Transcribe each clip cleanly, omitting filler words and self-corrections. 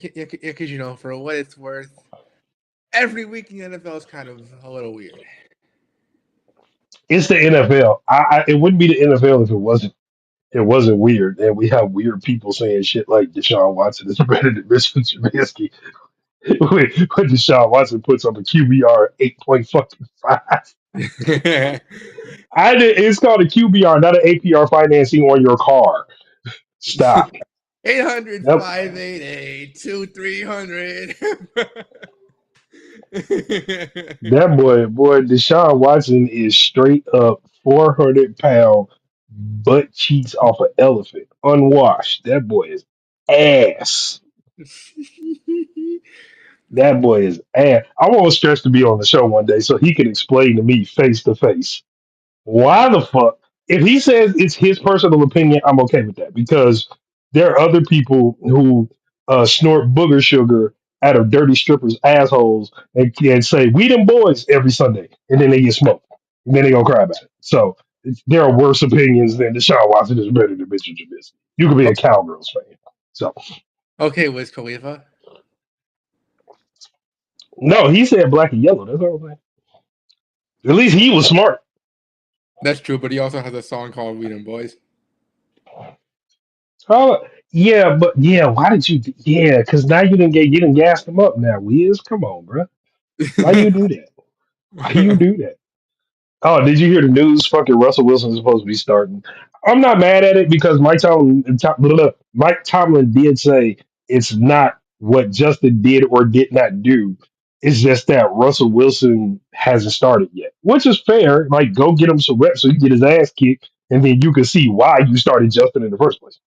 Yeah, because for what it's worth, every week in the NFL is kind of a little weird. It's the NFL. It wouldn't be the NFL if it wasn't weird. And we have weird people saying shit like Deshaun Watson is better than Mr. Trubisky. when Deshaun Watson puts up a QBR 8.5. It's called a QBR, not an APR financing on your car. Stop. 800 Yep. 588 That boy, Deshaun Watson is straight up 400-pound butt cheeks off an elephant, unwashed. That boy is ass. That boy is ass. I want Stretch to be on the show one day so he can explain to me face to face why the fuck. If he says it's his personal opinion, I'm okay with that because there are other people who snort booger sugar out of dirty strippers' assholes and say we them boys every Sunday, and then they get smoked, and then they gonna cry about it. So there are worse opinions than Deshaun Watson is better than Mitchell Trubisky. You could be a Cowgirls fan. So Okay, Wiz Khalifa. no, he said black and yellow. That's all I'm saying. At least he was smart. That's true, but he also has a song called "We Them Boys." Oh, yeah, but yeah, why did you? Yeah, because now you didn't gas them up. Now, Wiz, come on, bro. Why you do that? Why you do that? Oh, did you hear the news? Fucking Russell Wilson is supposed to be starting. I'm not mad at it because Mike Tomlin did say it's not what Justin did or did not do. It's just that Russell Wilson hasn't started yet, which is fair. Like, go get him some reps so he can get his ass kicked, and then you can see why you started Justin in the first place.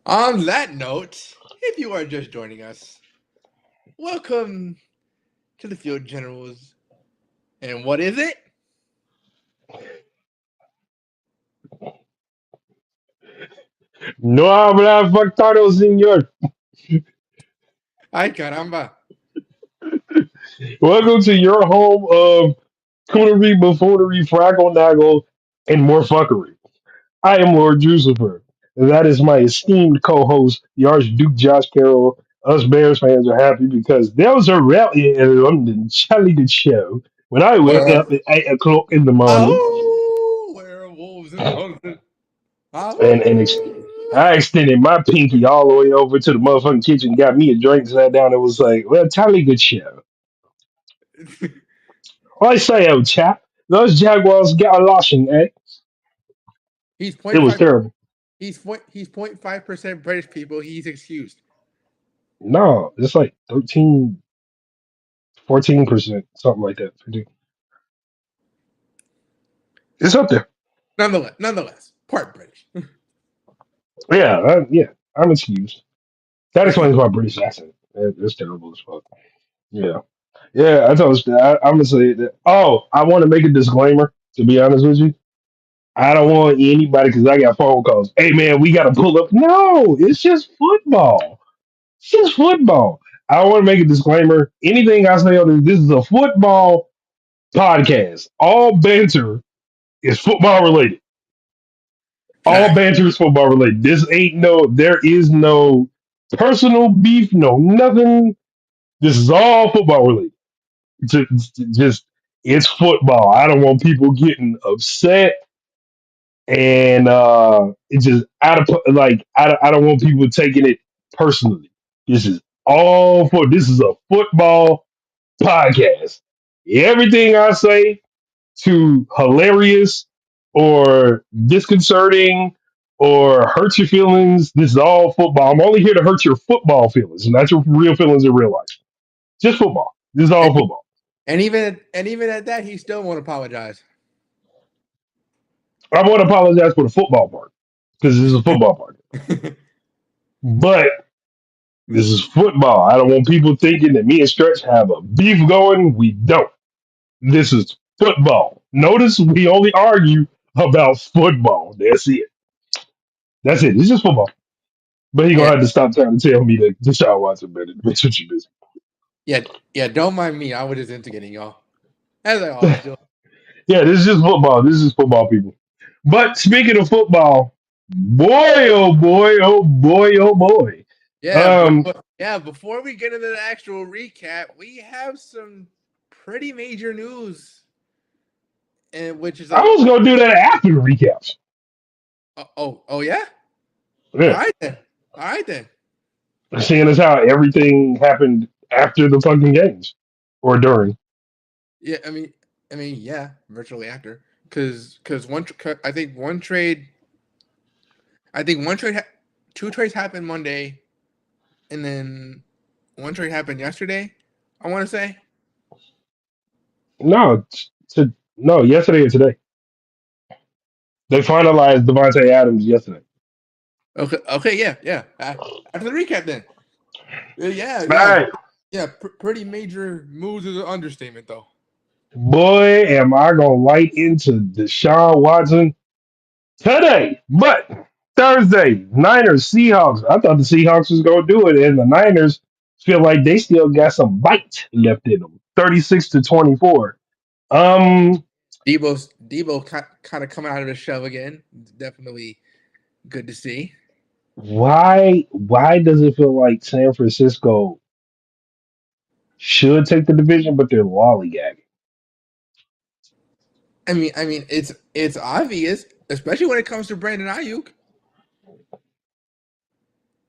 On that note, if you are just joining us, welcome to the Field Generals. And what is it? No habla factado, señor. Ay, caramba. Welcome to your home of coonery, buffoonery, fraggle, naggle, and more fuckery. I am Lord Jucifer. That is my esteemed co-host, the Archduke Josh Carroll. Us Bears fans are happy because there was a rally in London, Charlie the show, when I woke Where? up at 8 o'clock in the morning Oh, werewolves in London. and Oh. I extended my pinky all the way over to the motherfucking kitchen, got me a drink, sat down, and was like, well, Charlie good show. I say, old chap, those Jaguars got a lossing, eh? he's It point was 0.5. terrible. He's 0.5% British people. He's excused. No, it's like 13, 14%, something like that. It's up there. Nonetheless, part British. Yeah, I'm excused. That explains my British accent. It's terrible as fuck. Yeah. Yeah, I told you that. I'm going to say that. Oh, I want to make a disclaimer, to be honest with you. I don't want anybody, because I got phone calls. Hey, man, we got to pull up. No, it's just football. It's just football. I want to make a disclaimer. Anything I say on this is a football podcast. All banter is football related. All Fact. banter is football related. There is no personal beef, no nothing. This is all football related. Just, it's football. I don't want people getting upset, and it's just I don't want people taking it personally. This is this is a football podcast. Everything I say to hilarious or disconcerting or hurt your feelings. This is all football. I'm only here to hurt your football feelings, not your real feelings in real life. Just football. This is all football. And even at that, he still won't apologize. I want to apologize for the football part because this is a football part. But this is football. I don't want people thinking that me and Stretch have a beef going. We don't. This is football. Notice we only argue about football. That's it. That's it. It's just football. But he gonna yeah, have to stop trying to tell me that Deshaun Watson better than Mitchell Trubisky. yeah. Don't mind me. I was just instigating y'all, as I always do. Yeah, this is just football. This is football, people. But speaking of football, boy, oh boy, oh boy, oh boy. Yeah, Um, Yeah, before we get into the actual recap, we have some pretty major news, and which is I a was gonna do that after the recaps. oh yeah. All Yeah, right then. All right then. seeing as how everything happened after the fucking games or during. Yeah, I mean, yeah, virtually after, because I think one trade, two trades happened Monday, and then one trade happened yesterday. I want to say. No, no, yesterday and today they finalized Devontae Adams yesterday. Okay, okay, yeah, yeah. After the recap, then. Yeah, All yeah, right, yeah. Pretty major moves is an understatement, though. boy, am I gonna light into Deshaun Watson today? But Thursday, Niners, Seahawks. I thought the Seahawks was gonna do it, and the Niners feel like they still got some bite left in them. 36-24. Um, Debo kind of coming out of his shell again. Definitely good to see. why does it feel like San Francisco should take the division, but they're lollygagging? I mean, it's obvious, especially when it comes to Brandon Ayuk.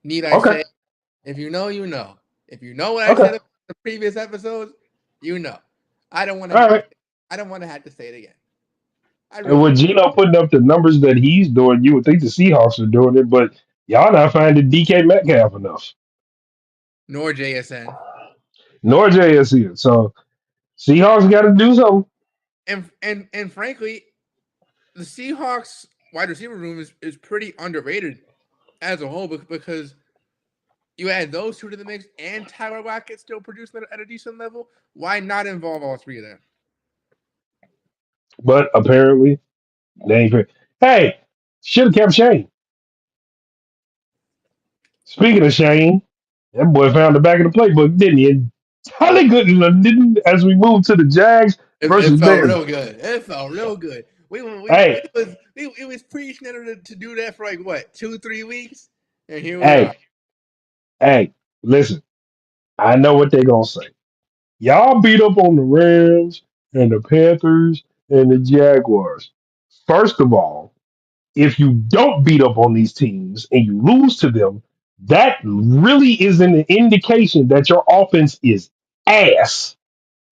Need I Okay, say? If you know, you know. If you know what I okay, said in the previous episodes, you know. I don't want to all have to. right. I don't want to have to say it again. I And really with don't. Gino putting up the numbers that he's doing, you would think the Seahawks are doing it, but y'all not finding DK Metcalf enough, Nor JSN. nor JSC. So Seahawks got to do something. And frankly, the Seahawks wide receiver room is pretty underrated as a whole because you add those two to the mix and Tyler Lockett still producing at a decent level. Why not involve all three of them? But apparently, they ain't. Hey, should have kept Shane. Speaking of Shane, that boy found the back of the playbook, didn't he? And Holly Goodland didn't as we move to the Jags It versus felt Bears. real good. It felt real good. Hey, We was preaching at her to do that for like what 2 3 weeks, and here we are. hey, hey, listen, I know what they're gonna say. Y'all beat up on the Rams and the Panthers and the Jaguars. First of all, if you don't beat up on these teams and you lose to them, that really is an indication that your offense is ass.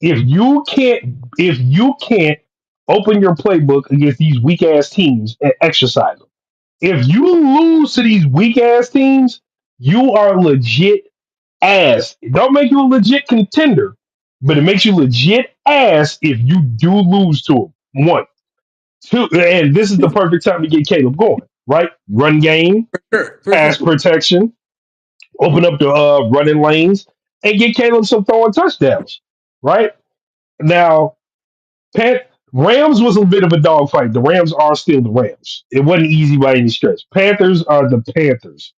If you can't open your playbook against these weak ass teams and exercise them. If you lose to these weak ass teams, you are legit ass. It don't make you a legit contender, but it makes you legit ass if you do lose to them. One, two, and this is the perfect time to get Caleb going, right? Run game, For sure, for pass sure. protection, open up the running lanes, and get Caleb some throwing touchdowns, right? Now, Pan- Rams was a bit of a dogfight. The Rams are still the Rams. It wasn't easy by any stretch. Panthers are the Panthers.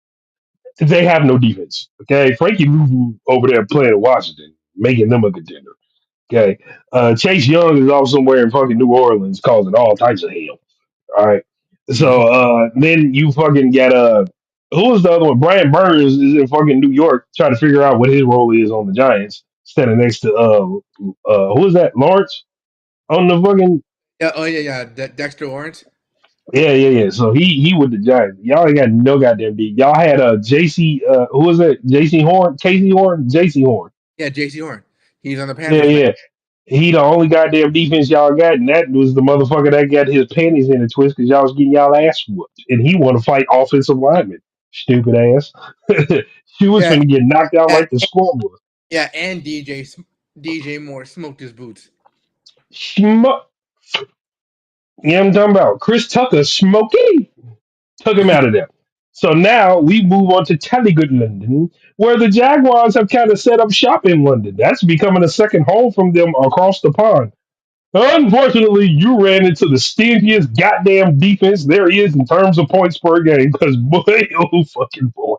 They have no defense. Okay, Frankie Louvu over there playing in Washington, making them a contender. Okay, Chase Young is off somewhere in fucking New Orleans causing all types of hell. All right, Mm-hmm. so then you fucking get who was the other one? Brian Burns is in fucking New York trying to figure out what his role is on the Giants, standing next to who is that? Lawrence on the fucking Yeah. Oh yeah, yeah. Dexter Lawrence. yeah. So he with the Giants. Y'all ain't got no goddamn beat. Y'all had JC who was that? JC Horn, Casey Horn, JC Horn. Yeah, J.C. Horn. He's on the Yeah, Panthers now. yeah. He the only goddamn defense y'all got, and that was the motherfucker that got his panties in a twist because y'all was getting y'all ass whooped, and he want to fight offensive linemen. Stupid ass. She was Yeah, finna get knocked out yeah, like the scoreboard. yeah. And DJ Moore smoked his boots. Schmuck. You know what I'm talking about? Chris Tucker, Smokey, took him out of there. So now we move on to Tallygood, London, where the Jaguars have kind of set up shop in London. That's becoming a second home from them across the pond. Unfortunately, you ran into the stingiest goddamn defense there is in terms of points per game. Because boy, oh fucking boy,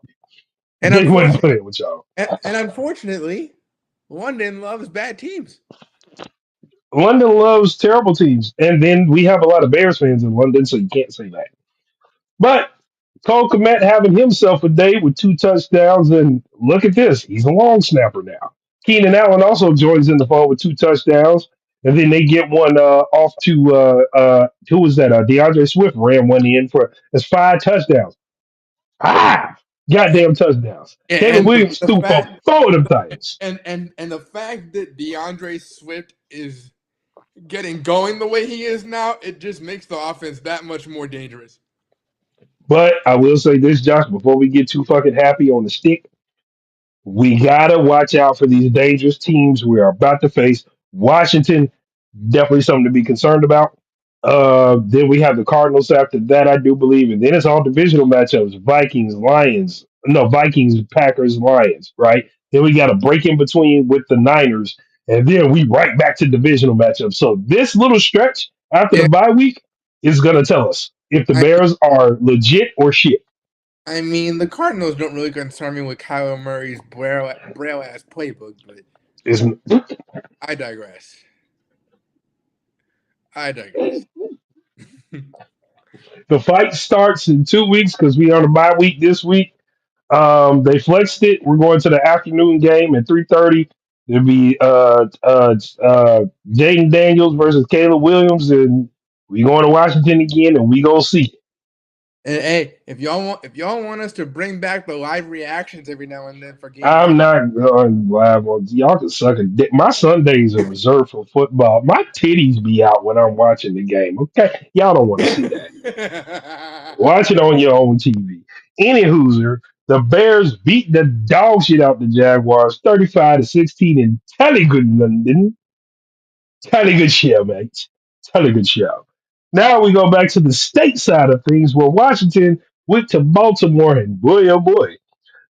And they wasn't unfortunately, playing with y'all. and unfortunately, London loves bad teams. London loves terrible teams, and then we have a lot of Bears fans in London, so you can't say that. But Cole Kmet having himself a day with 2 touchdowns, and look at this, he's a long snapper now. Keenan Allen also joins in the fold with 2 touchdowns, and then they get one off to who was that? DeAndre Swift ran one in for that's 5 touchdowns. Ah, goddamn touchdowns. Caleb And Williams the threw for fact 4 of them things. and the fact that DeAndre Swift is getting going the way he is now, it just makes the offense that much more dangerous. But I will say this, Josh, before we get too fucking happy on the stick, we gotta watch out for these dangerous teams we are about to face. Washington, definitely something to be concerned about. Then we have the Cardinals after that, I do believe, and then it's all divisional matchups: Vikings, Lions, no Vikings, Packers, Lions, right? Then we got a break in between with the Niners, and then we right back to divisional matchups. So this little stretch after the Yeah, bye week is gonna tell us if the I Bears are legit or shit. I mean the Cardinals don't really concern me with Kyler Murray's braille ass playbook, but Is I digress. I digress. the fight starts in 2 weeks because we on a bye week this week. They flexed it. We're going to the afternoon game at 3:30. It'll be Jaden Daniels versus Caleb Williams, and we going to Washington again, and we gonna see. And hey, if y'all want us to bring back the live reactions every now and then for games I'm not going live on y'all can suck a dick. My Sundays are reserved for football. My titties be out when I'm watching the game. Okay, y'all don't want to see that. like Watch it on your own TV. Any Hoosier, the Bears beat the dog shit out the Jaguars 35-16 in Telegood, London. Telegood show, mate. Telegood show. Now we go back to the state side of things where Washington went to Baltimore, and boy, oh boy,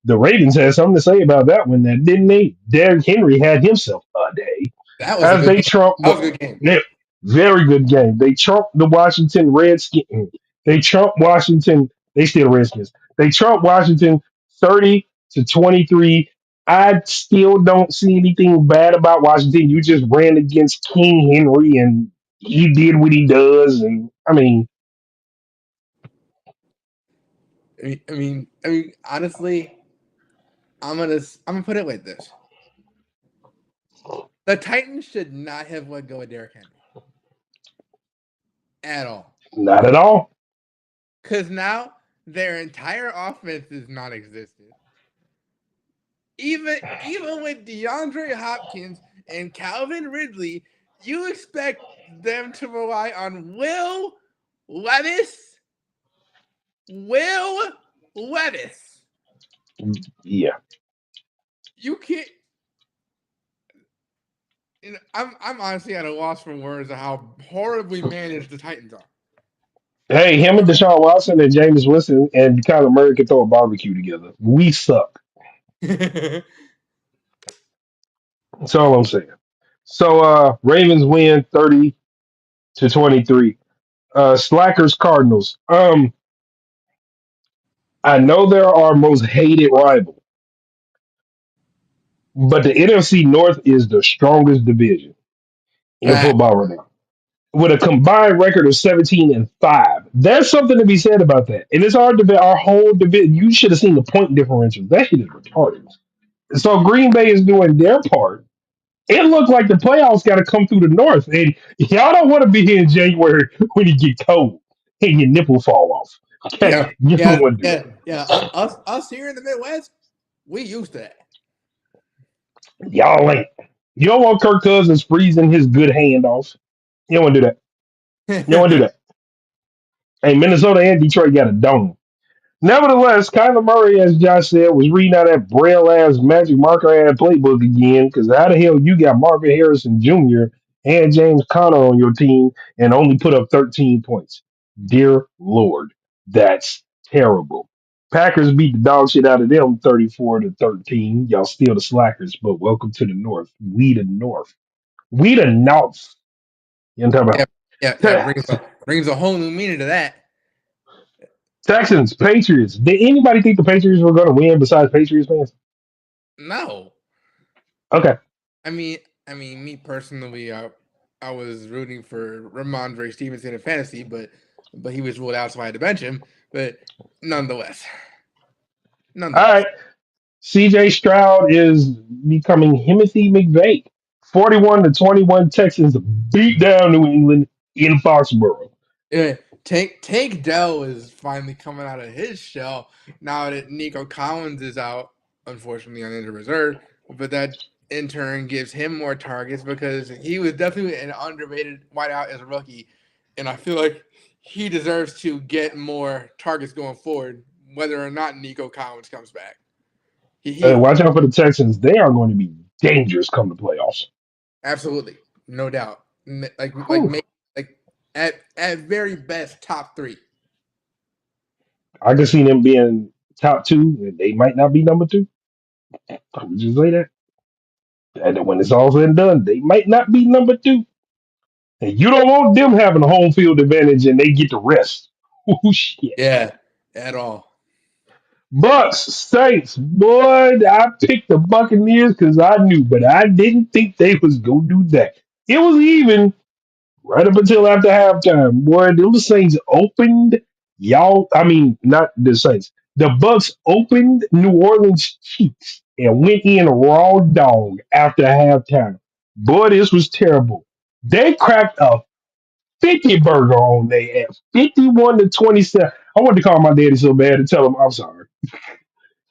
the Ravens had something to say about that one, that didn't they? Derrick Henry had himself a day that was a as good they game. trump. That was a good game. Yeah, very good game. They trumped the Washington Redskins. They trumped Washington. They still Redskins. They trumped Washington 30-23. I still don't see anything bad about Washington. You just ran against King Henry, and he did what he does. And I mean, Honestly, I'm gonna put it like this: the Titans should not have let go of Derrick Henry at all, not at all. because now their entire offense is non-existent. Even with DeAndre Hopkins and Calvin Ridley, you expect them to rely on Levis, Will Levis. Yeah. You can't. I'm honestly at a loss for words of how horribly managed the Titans are. Hey, him and Deshaun Watson and James Winston and Kyler Murray can throw a barbecue together. We suck. Yeah, That's all I'm saying. So Ravens win 30-23. Slackers Cardinals. I know they're our most hated rival, but the NFC North is the strongest division in Fact. football right now. With a combined record of 17-5. There's something to be said about that. And it's our division, our whole division. You should have seen the point differential. That shit is retarded. So Green Bay is doing their part. It looked like the playoffs got to come through the North, and y'all don't want to be here in January when it get cold and your nipple fall off. Okay, Yeah, you don't yeah, want to do yeah, that. yeah. Us here in the Midwest, we used to Y'all ain't. You don't want Kirk Cousins freezing his good hand off. You don't want to do that. You don't want to do that. that. Hey, Minnesota and Detroit got a dome. Nevertheless, Kyler Murray, as Josh said, was reading out that braille ass magic marker ad playbook again. Because how the hell you got Marvin Harrison Jr. and James Conner on your team and only put up 13 points? Dear Lord, that's terrible. Packers beat the dog shit out of them 34-13. Y'all still the slackers, but welcome to the North. We the North. We the North. You know what I'm Yeah, talking yeah. about? Brings a whole new meaning to that. Texans, Patriots. Did anybody think the Patriots were going to win besides Patriots fans? No, Okay. I mean, me personally, I was rooting for Ramondre Stevenson in fantasy, but but he was ruled out, so I had to bench him. But nonetheless, All right. nonetheless, CJ Stroud is becoming Timothy McVeigh. 41-21 Texans beat down New England in Foxborough. yeah, Tank Dell is finally coming out of his shell now that Nico Collins is out, unfortunately on injured reserve. But that in turn gives him more targets because he was definitely an underrated wideout as a rookie, and I feel like he deserves to get more targets going forward, whether or not Nico Collins comes back. He Watch out for the Texans. They are going to be dangerous come the playoffs. absolutely, no doubt, Whew. like at very best top three. I can see them being top two, and they might not be number two. I would just say that. And then when it's all said and done, they might not be number two. And you don't want them having a home field advantage and they get to rest. Oh shit. Yeah, at all. Bucks, Saints, boy, I picked the Buccaneers because I knew, but I didn't think they was gonna do that. It was even right up until after halftime. Boy, the Saints opened y'all. I mean, not the Saints. The Bucks opened New Orleans cheeks and went in raw dog after halftime. Boy, this was terrible. They cracked a 50 burger on their ass. 51-27. I wanted to call my daddy so bad and tell him I'm sorry.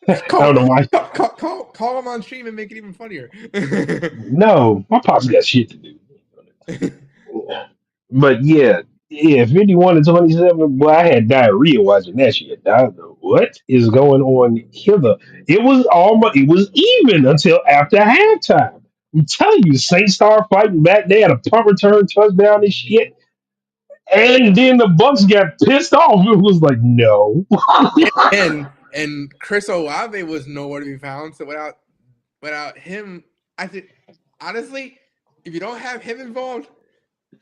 I don't Call, know why. call him on stream and make it even funnier. No, my pops got shit to do. But yeah, 51-27. Boy, I had diarrhea watching that shit. I don't know what is going on here. It was even until after halftime. I'm telling you, Saints start fighting back. They had a punt return touchdown and shit. And then the Bucks got pissed off. It was like, no. and Chris Olave was nowhere to be found. So without him, I think honestly, if you don't have him involved,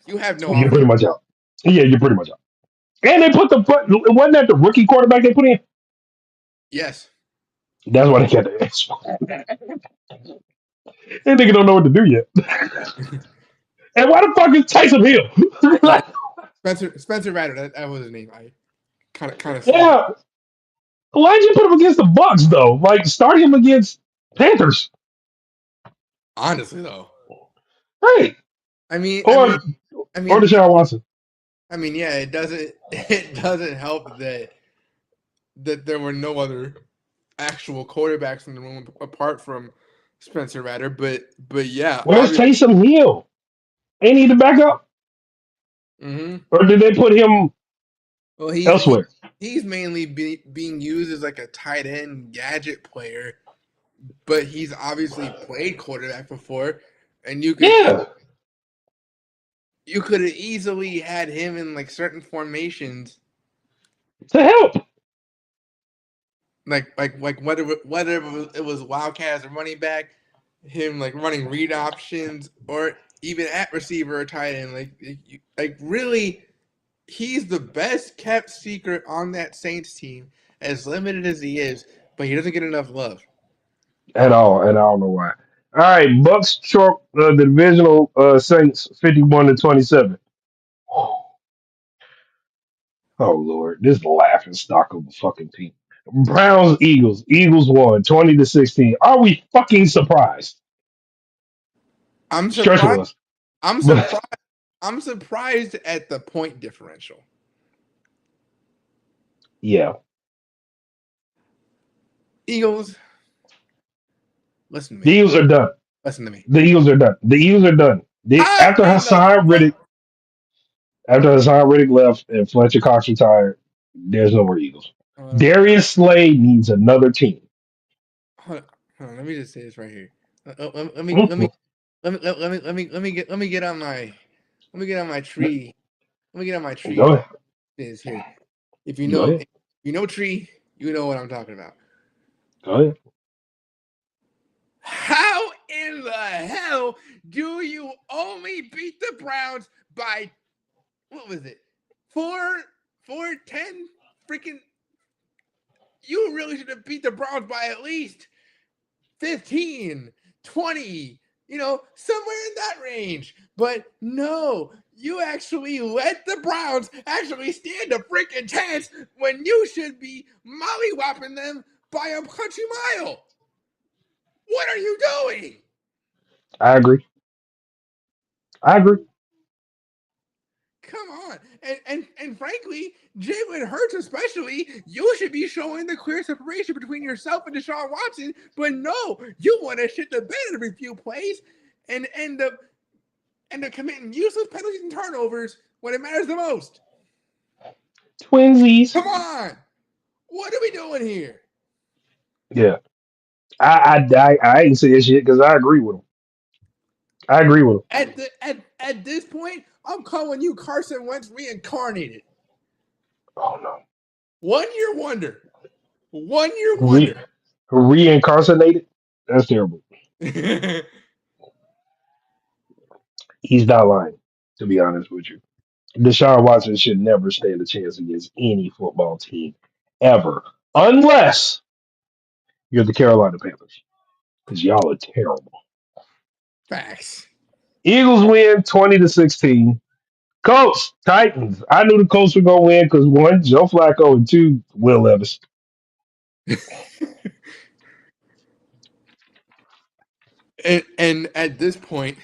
you have no You're offense. pretty much out. Yeah, you're pretty much out. And they put wasn't that the rookie quarterback they put in? Yes, That's why they got the ass. That nigga don't know what to do yet. And why the fuck is Tyson Hill? uh, Spencer Rattler. That was his name. I kind of saw it. Yeah. Why'd you put him against the Bucks though? Like start him against Panthers. Honestly, though, Right. I mean, I Or mean, I or mean, Deshaun Watson. yeah. It doesn't help that there were no other actual quarterbacks in the room apart from Spencer Rattler. But yeah, Where's obviously. Taysom Hill? Ain't he the backup? Hmm. Or did they put him Well, elsewhere? he's mainly being used as like a tight end gadget player, but he's obviously played quarterback before, and Yeah. you could have easily had him in like certain formations, To help. like whether it was wildcat as a running back, him like running read options, or even at receiver or tight end, like really. He's the best kept secret on that Saints team, as limited as he is, but he doesn't get enough love. At all. And I don't know why. All right, Bucks chalk the divisional Saints 51-27. Oh Lord, this laughing stock of a fucking people. Browns, Eagles. Eagles won 20-16. Are we fucking surprised? I'm Stretch surprised. was. I'm But surprised. I'm surprised at the point differential. yeah. Eagles, listen to The me. Eagles are done. Listen to me. The Eagles are done. The Eagles are done. How in the fuck? After Hassan Riddick left and Fletcher Cox retired, there's no more Eagles. Hold on, Darius Slade needs another team. hold on, hold on. Let me just say this right here. Let me let me Mhm. let me let me get on my tree. Let me get on my Go tree. ahead. Is here. Go ahead. If you know tree, you know what I'm talking about. Go ahead. How in the hell do you only beat the Browns by what was it? 4-10? Freaking you really should have beat the Browns by at least 15, 20, somewhere in that range. But no, You actually let the Browns actually stand a freaking chance when you should be mollywopping them by a country mile. What are you doing? I agree. I agree. Come on. And frankly, Jalen Hurts especially, you should be showing the clear separation between yourself and Deshaun Watson, but no, you want to shit the bed every few plays and end up committing useless penalties and turnovers when it matters the most. Twinsies. Come on. What are we doing here? Yeah. I ain't saying shit because I agree with him. I agree with him. At this point, I'm calling you Carson Wentz reincarnated. Oh no. 1 year wonder. 1 year Re- wonder. reincarnated? That's terrible. He's not lying, to be honest with you. Deshaun Watson should never stand a chance against any football team ever, unless you're the Carolina Panthers, because y'all are terrible. Facts. Eagles win 20-16. Colts, Titans. I knew the Colts were gonna win because one, Joe Flacco, and two, Will Levis. And at this point,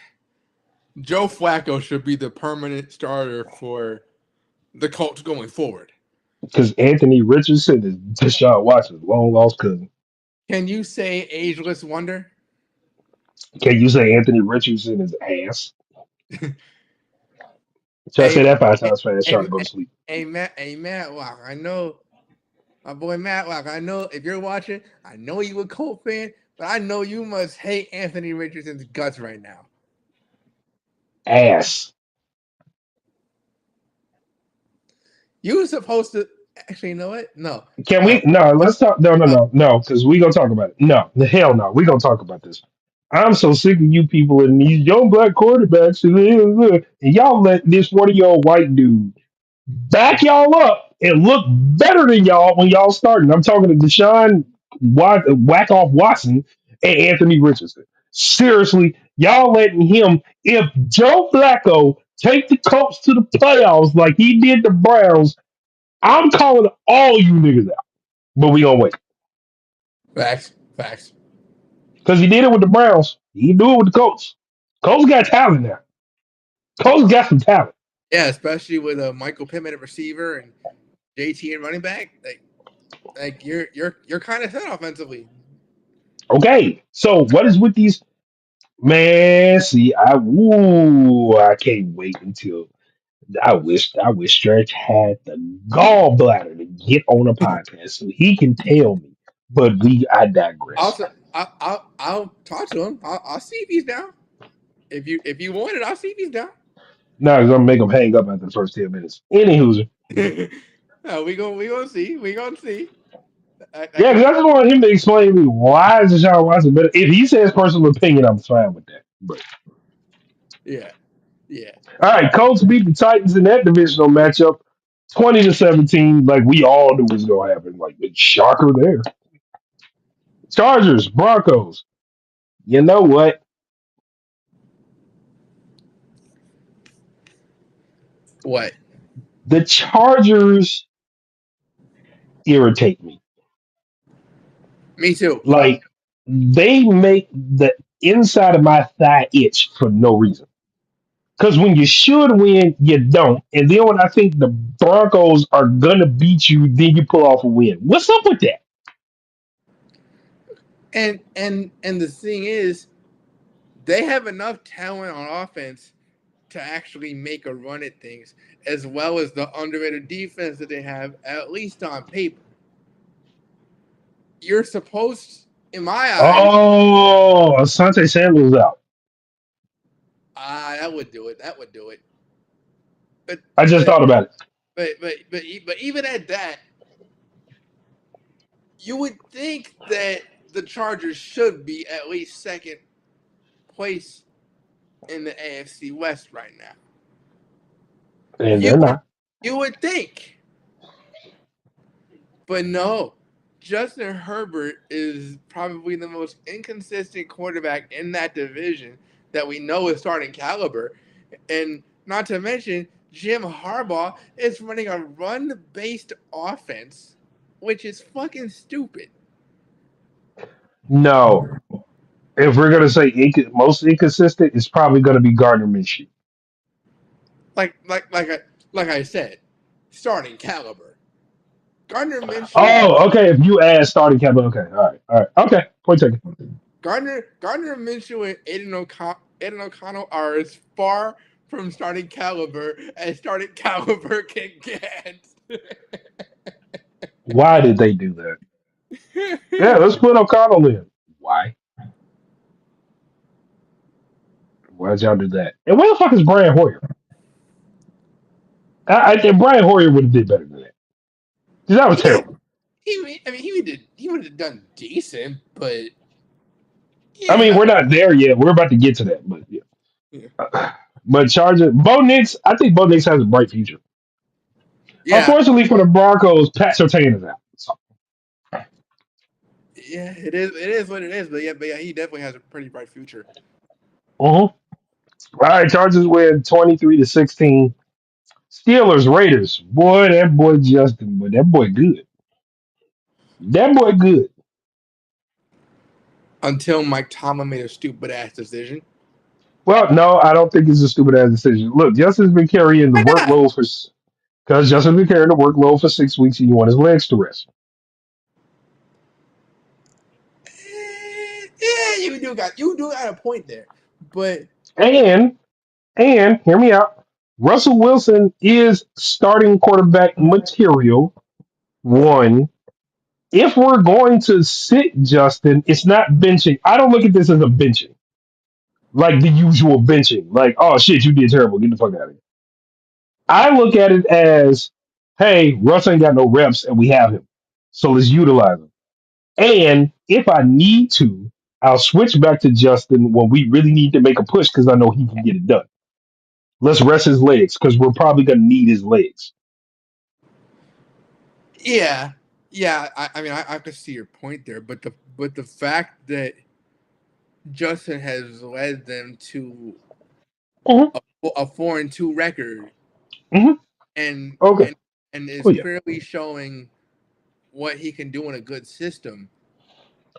Joe Flacco should be the permanent starter for the Colts going forward. Because Anthony Richardson is Deshaun Watson's long lost cousin. Can you say ageless wonder? Can you say Anthony Richardson is ass? Should I say Hey, that 5 times fast? hey, Trying to go to sleep. hey, Matlock. I know my boy Matlock. I know if you're watching, I know you a Colt fan, but I know you must hate Anthony Richardson's guts right now. Ass. You were supposed to actually, you know what? No. Can Uh, we? No, let's talk. No, no, uh, no, no, because we gonna talk about it. No, the hell no. We gonna talk about this. I'm so sick of you people and these young black quarterbacks and y'all let this 40-year-old white dude back y'all up and look better than y'all when y'all starting. I'm talking to Deshaun Whack Off Watson and Anthony Richardson. Seriously, y'all letting him, if Joe Flacco take the Colts to the playoffs like he did the Browns, I'm calling all you niggas out. But we gonna wait. facts, facts. Because he did it with the Browns. He do it with the Colts. Colts got talent now. Colts got some talent. Yeah, especially with a Michael Pittman at receiver and JT and running back. Like you're kind of set offensively. Okay. So what is with these man? See, I can't wait until I wish Stretch had the gallbladder to get on a podcast so he can tell me. But I digress. Also, I'll talk to him. I'll see if he's down. If you want it, I'll see if he's down. Now I'm gonna make him hang up after the first 10 minutes. Anywho, No, we gonna see. We gonna see. yeah, because I just want him to explain to me why is Deshaun Watson better. If he says personal opinion, I'm fine with that. But yeah, yeah. all right, Colts beat the Titans in that divisional matchup, 20-17. Like we all knew was gonna happen. Like the shocker there. Chargers, Broncos. You know what? What? The Chargers irritate me. Me too. Like they make the inside of my thigh itch for no reason. Because when you should win, you don't. And then when I think the Broncos are gonna beat you, then you pull off a win. What's up with that? And the thing is, they have enough talent on offense to actually make a run at things, as well as the underrated defense that they have, at least on paper. You're supposed, in my eyes, Oh, Asante Samuel's out. that would do it. That would do it. But I just but thought about it. but even at that, you would think that the Chargers should be at least second place in the AFC West right now. And You they're would not. you would think, but no. Justin Herbert is probably the most inconsistent quarterback in that division that we know is starting caliber. And Not to mention, Jim Harbaugh is running a run-based offense, which is fucking stupid. No, if we're gonna say most inconsistent, it's probably gonna be Gardner Minshew. Like I said, starting caliber. Gardner Minshew Oh, okay. If you add starting capital, okay, all right, okay. Point taken. Gardner Minshew and Aiden O'Connell are as far from starting caliber as starting caliber can get. Why did they do that? Yeah, let's put O'Connell in. Why? Why did y'all do that? And where the fuck is Brian Hoyer? I think Brian Hoyer would have did better than that. 'Cause that was Yeah, terrible. he would have done decent, but I mean, yeah, we're not there yet. We're about to get to that, but yeah. yeah, But Charger, Bo Nix, I think Bo Nix has a bright future. yeah, Unfortunately for the Broncos, Pat Surtain is out. So, yeah. It is what it is. But yeah, he definitely has a pretty bright future. uh-huh. All right, Chargers win 23-16. Steelers, Raiders. Boy, that boy Justin, boy, that boy good. That boy good. Until Mike Tomlin made a stupid ass decision. Well, no, I don't think it's a stupid ass decision. Look, Justin's been carrying the Why not? workload for because Justin's been carrying the workload for 6 weeks and you want his legs to rest. Yeah, you do got a point there, but And hear me out. Russell Wilson is starting quarterback material. One, if we're going to sit Justin, it's not benching. I don't look at this as a benching, like the usual benching. Like, oh shit, you did terrible. Get the fuck out of here. I look at it as, hey, Russ ain't got no reps and we have him. So let's utilize him. And if I need to, I'll switch back to Justin when we really need to make a push because I know he can get it done. Let's rest his legs because we're probably going to need his legs. yeah, yeah. I can see your point there, but the fact that Justin has led them to Hmm. a 4-2 record Hmm. and Okay. and and is Oh, yeah. clearly showing what he can do in a good system.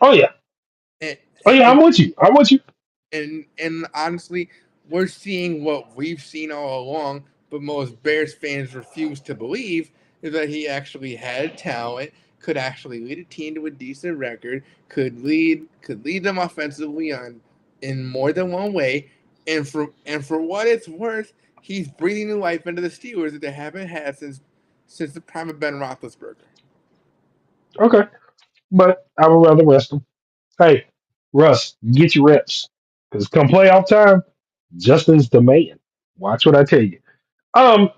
Oh, yeah. And Oh, yeah. and I'm with you. I'm with you. and honestly, we're seeing what we've seen all along, but most Bears fans refuse to believe is that he actually had talent, could actually lead a team to a decent record, could lead them offensively on in more than one way, and for what it's worth, he's breathing new life into the Steelers that they haven't had since the prime of Ben Roethlisberger. Okay. But I would rather rest him. Hey, Russ, get your reps. Because come playoff time, Justin's the man. Watch what I tell you. Um,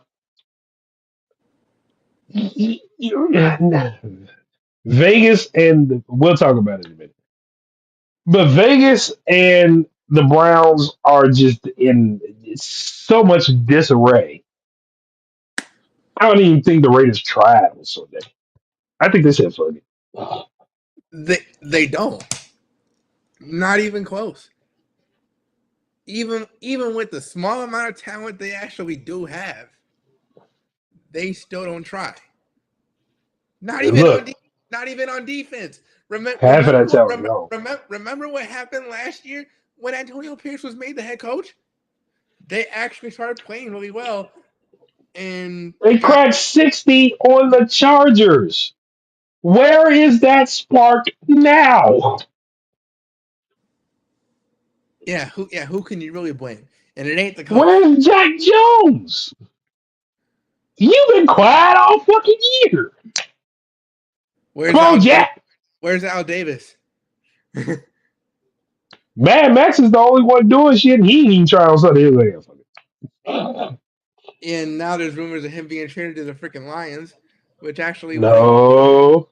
Vegas and we'll talk about it in a minute. But Vegas and the Browns are just in so much disarray. I don't even think the Raiders tried on Sunday. I think they said fuck it. They don't. Not even close. Even with the small amount of talent they actually do have, they still don't try. Not even on Look, de- not even on defense. half of that talent gone. Remember what happened last year when Antonio Pierce was made the head coach? They actually started playing really well and They got cracked 60 on the Chargers. Where is that spark now? who can you really blame? And it ain't the coach. Where's Jack Jones? You've been quiet all fucking year. Come Where's on, Al Davis? Jack. Where's Al Davis? Mad Max is the only one doing shit, and he ain't even trying on Sunday. He was like, And now there's rumors of him being traded to the freaking Lions, which actually would include. no,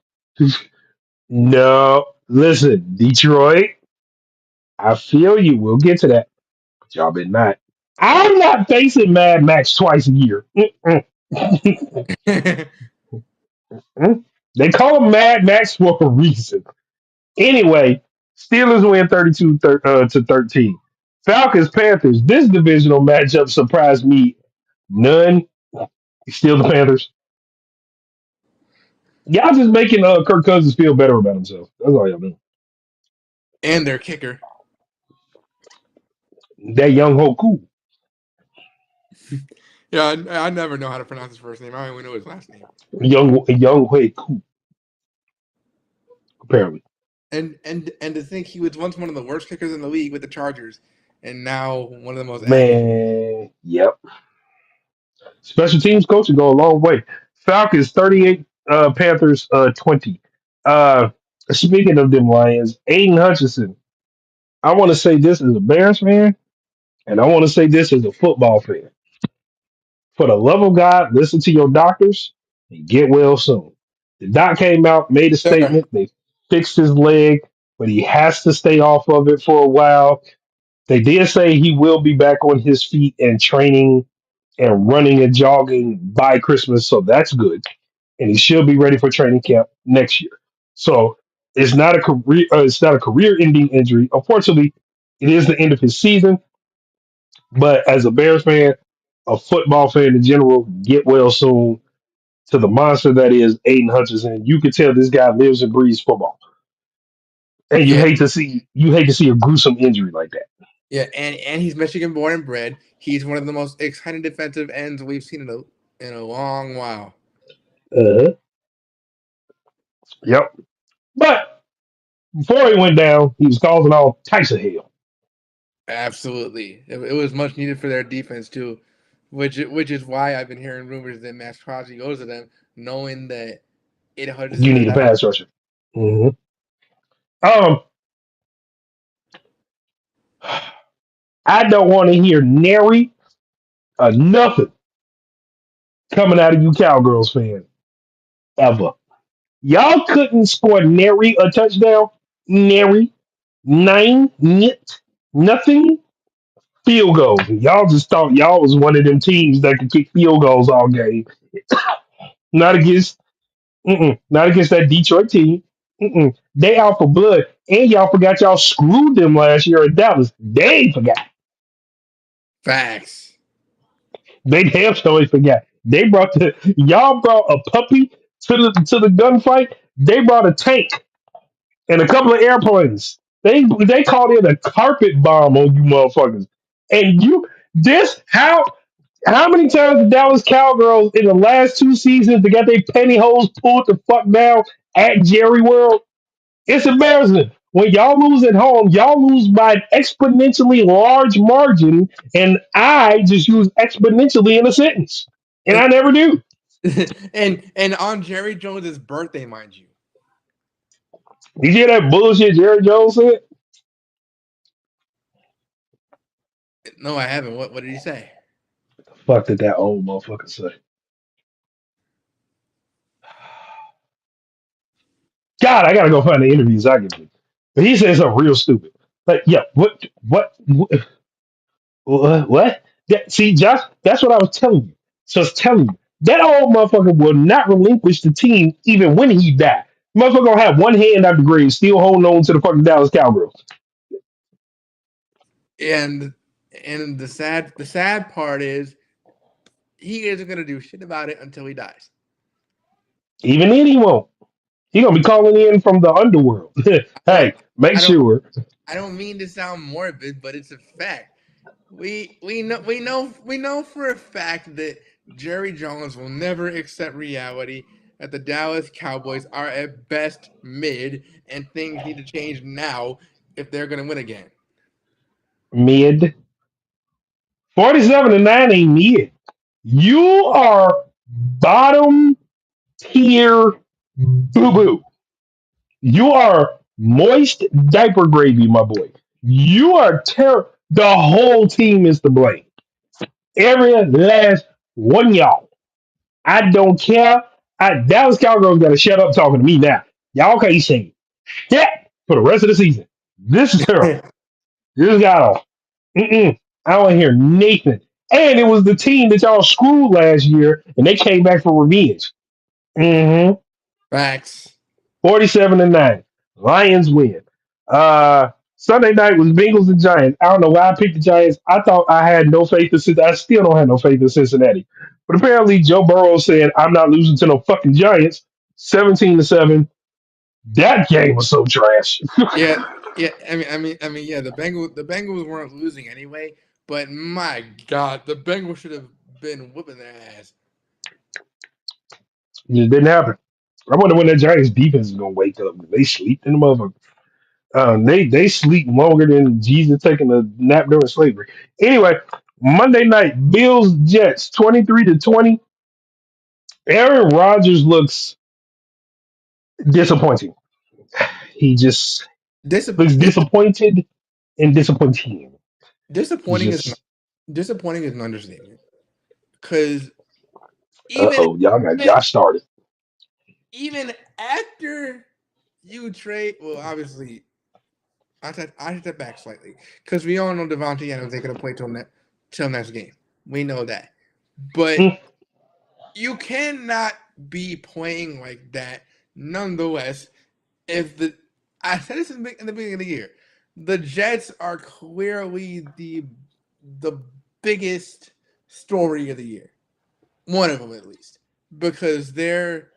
no. Listen, Detroit, I feel you. We'll get to that. But y'all been not. I'm not facing Mad Max twice a year. Mm-mm. They call him Mad Max for a reason. Anyway, Steelers win 32 to 13. Falcons Panthers. This divisional matchup surprised me None. Still the Panthers. Y'all just making Kirk Cousins feel better about himself. That's all y'all doing. And their kicker. That young ho cool. Yeah, I never know how to pronounce his first name. I only know his last name. Young way cool. Apparently, And to think he was once one of the worst kickers in the league with the Chargers, and now one of the most accurate. man. Yep. Special teams coaching go a long way. Falcons 38, Panthers 20. Uh, Speaking of them Lions, Aiden Hutchinson. I want to say this as a Bears fan, and I want to say this as a football fan. For the love of God, listen to your doctors and get well soon. The doc came out, made a Sir, statement. They fixed his leg, but he has to stay off of it for a while. They did say he will be back on his feet and training and running and jogging by Christmas, so that's good. And he should be ready for training camp next year. So it's not a career-ending injury. Unfortunately, it is the end of his season. But as a Bears fan, a football fan in general, get well soon to the monster that is Aiden Hutchinson. You can tell this guy lives and breathes football, and yeah, you hate to see a gruesome injury like that. yeah, and he's Michigan born and bred. He's one of the most exciting defensive ends we've seen in a long while. Uh-huh. Yep. But before he went down, he was causing all types of hell. Absolutely, it was much needed for their defense too, which is why I've been hearing rumors that Max Crosby goes to them, knowing that it You Hutchinson is need a out. pass rusher. hmm Um, I don't want to hear nary nothing coming out of you Cowgirls fans ever. Y'all couldn't score nary a touchdown, nary nine, nit, nothing. Field goals. Y'all just thought y'all was one of them teams that could kick field goals all game. Not against, not against that Detroit team. They out for blood, and y'all forgot y'all screwed them last year in Dallas. They ain't forgot. Facts. They damn sure ain't forgot. Y'all brought a puppy to the gunfight. They brought a tank and a couple of airplanes. They called in a carpet bomb on you motherfuckers. And you this how many times the Dallas Cowgirls in the last two seasons they got their pantyhose pulled the fuck down at Jerry World? It's embarrassing. When y'all lose at home, y'all lose by an exponentially large margin, and I just use exponentially in a sentence. And I never do. And on Jerry Jones's birthday, mind you. You hear that bullshit Jerry Jones said? No, I haven't. What did he say? Fuck did that old motherfucker say? God, I gotta go find the interviews I can do. But he said something real stupid. Like, yeah, what? See, Josh, that's what I was telling you. So I was telling you that old motherfucker will not relinquish the team even when he died. Motherfucker gonna have one hand out the grave, still holding on to the fucking Dallas Cowgirls. And and the sad part is he isn't gonna do shit about it until he dies. Even then, he won't. He gonna be calling in from the underworld. Look, Hey, make I don't sure. I don't mean to sound morbid, but it's a fact. We know for a fact that Jerry Jones will never accept reality that the Dallas Cowboys are at best mid and things need to change now if they're gonna win again. Mid 47-9 ain't mid. You are bottom tier boo boo. You are moist diaper gravy, my boy. You are terrible. The whole team is to blame. Every last one of y'all. I don't care. Dallas Cowgirls got to shut up talking to me now. Y'all can't say shit for the rest of the season. This is terrible. This got off. I don't want to hear Nathan. And it was the team that y'all screwed last year, and they came back for revenge. hmm Facts. 47-9. Lions win. Uh, Sunday night was Bengals and Giants. I don't know why I picked the Giants. I thought I had no faith in Cincinnati. I still don't have no faith in Cincinnati. But apparently Joe Burrow said, I'm not losing to no fucking Giants. 17-7. That game was so trash. Yeah, yeah. Yeah. The Bengals weren't losing anyway, but my God, the Bengals should have been whooping their ass. It didn't happen. I wonder when that Giants defense is gonna wake up. They sleep in the motherfucker. They sleep longer than Jesus taking a nap during slavery. Anyway, Monday night, Bills Jets 23-20. Aaron Rodgers looks disappointing. He just Disap- looks dis- disappointed and disappointing. He's disappointing is just disappointing is an understatement. Because uh even oh, y'all got Josh started. even after you trade, well, obviously, I step back slightly because we all know Devontae Adams ain't gonna play till next game. We know that, but Mm, you cannot be playing like that. Nonetheless, if the I said this in the beginning of the year, the Jets are clearly the biggest story of the year. One of them at least, because they're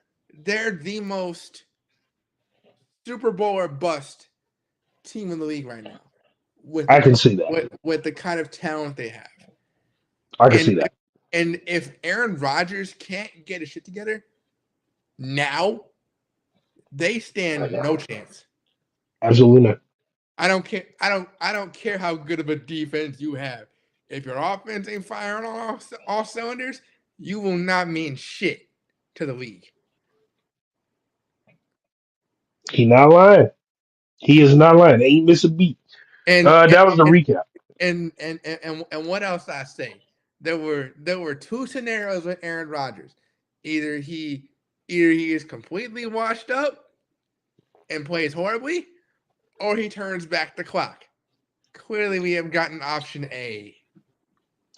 the most Super Bowl or bust team in the league right now with I the can see that. with the kind of talent they have. I can And see if, that. and if Aaron Rodgers can't get his shit together now, they stand no chance. Absolutely not. I don't care. I don't care how good of a defense you have. If your offense ain't firing on all cylinders, you will not mean shit to the league. He not lying. He is not lying. They ain't miss a beat. And That was the and recap. and what else I say? There were two scenarios with Aaron Rodgers. Either he either he is completely washed up and plays horribly, or he turns back the clock. Clearly, we have gotten option A.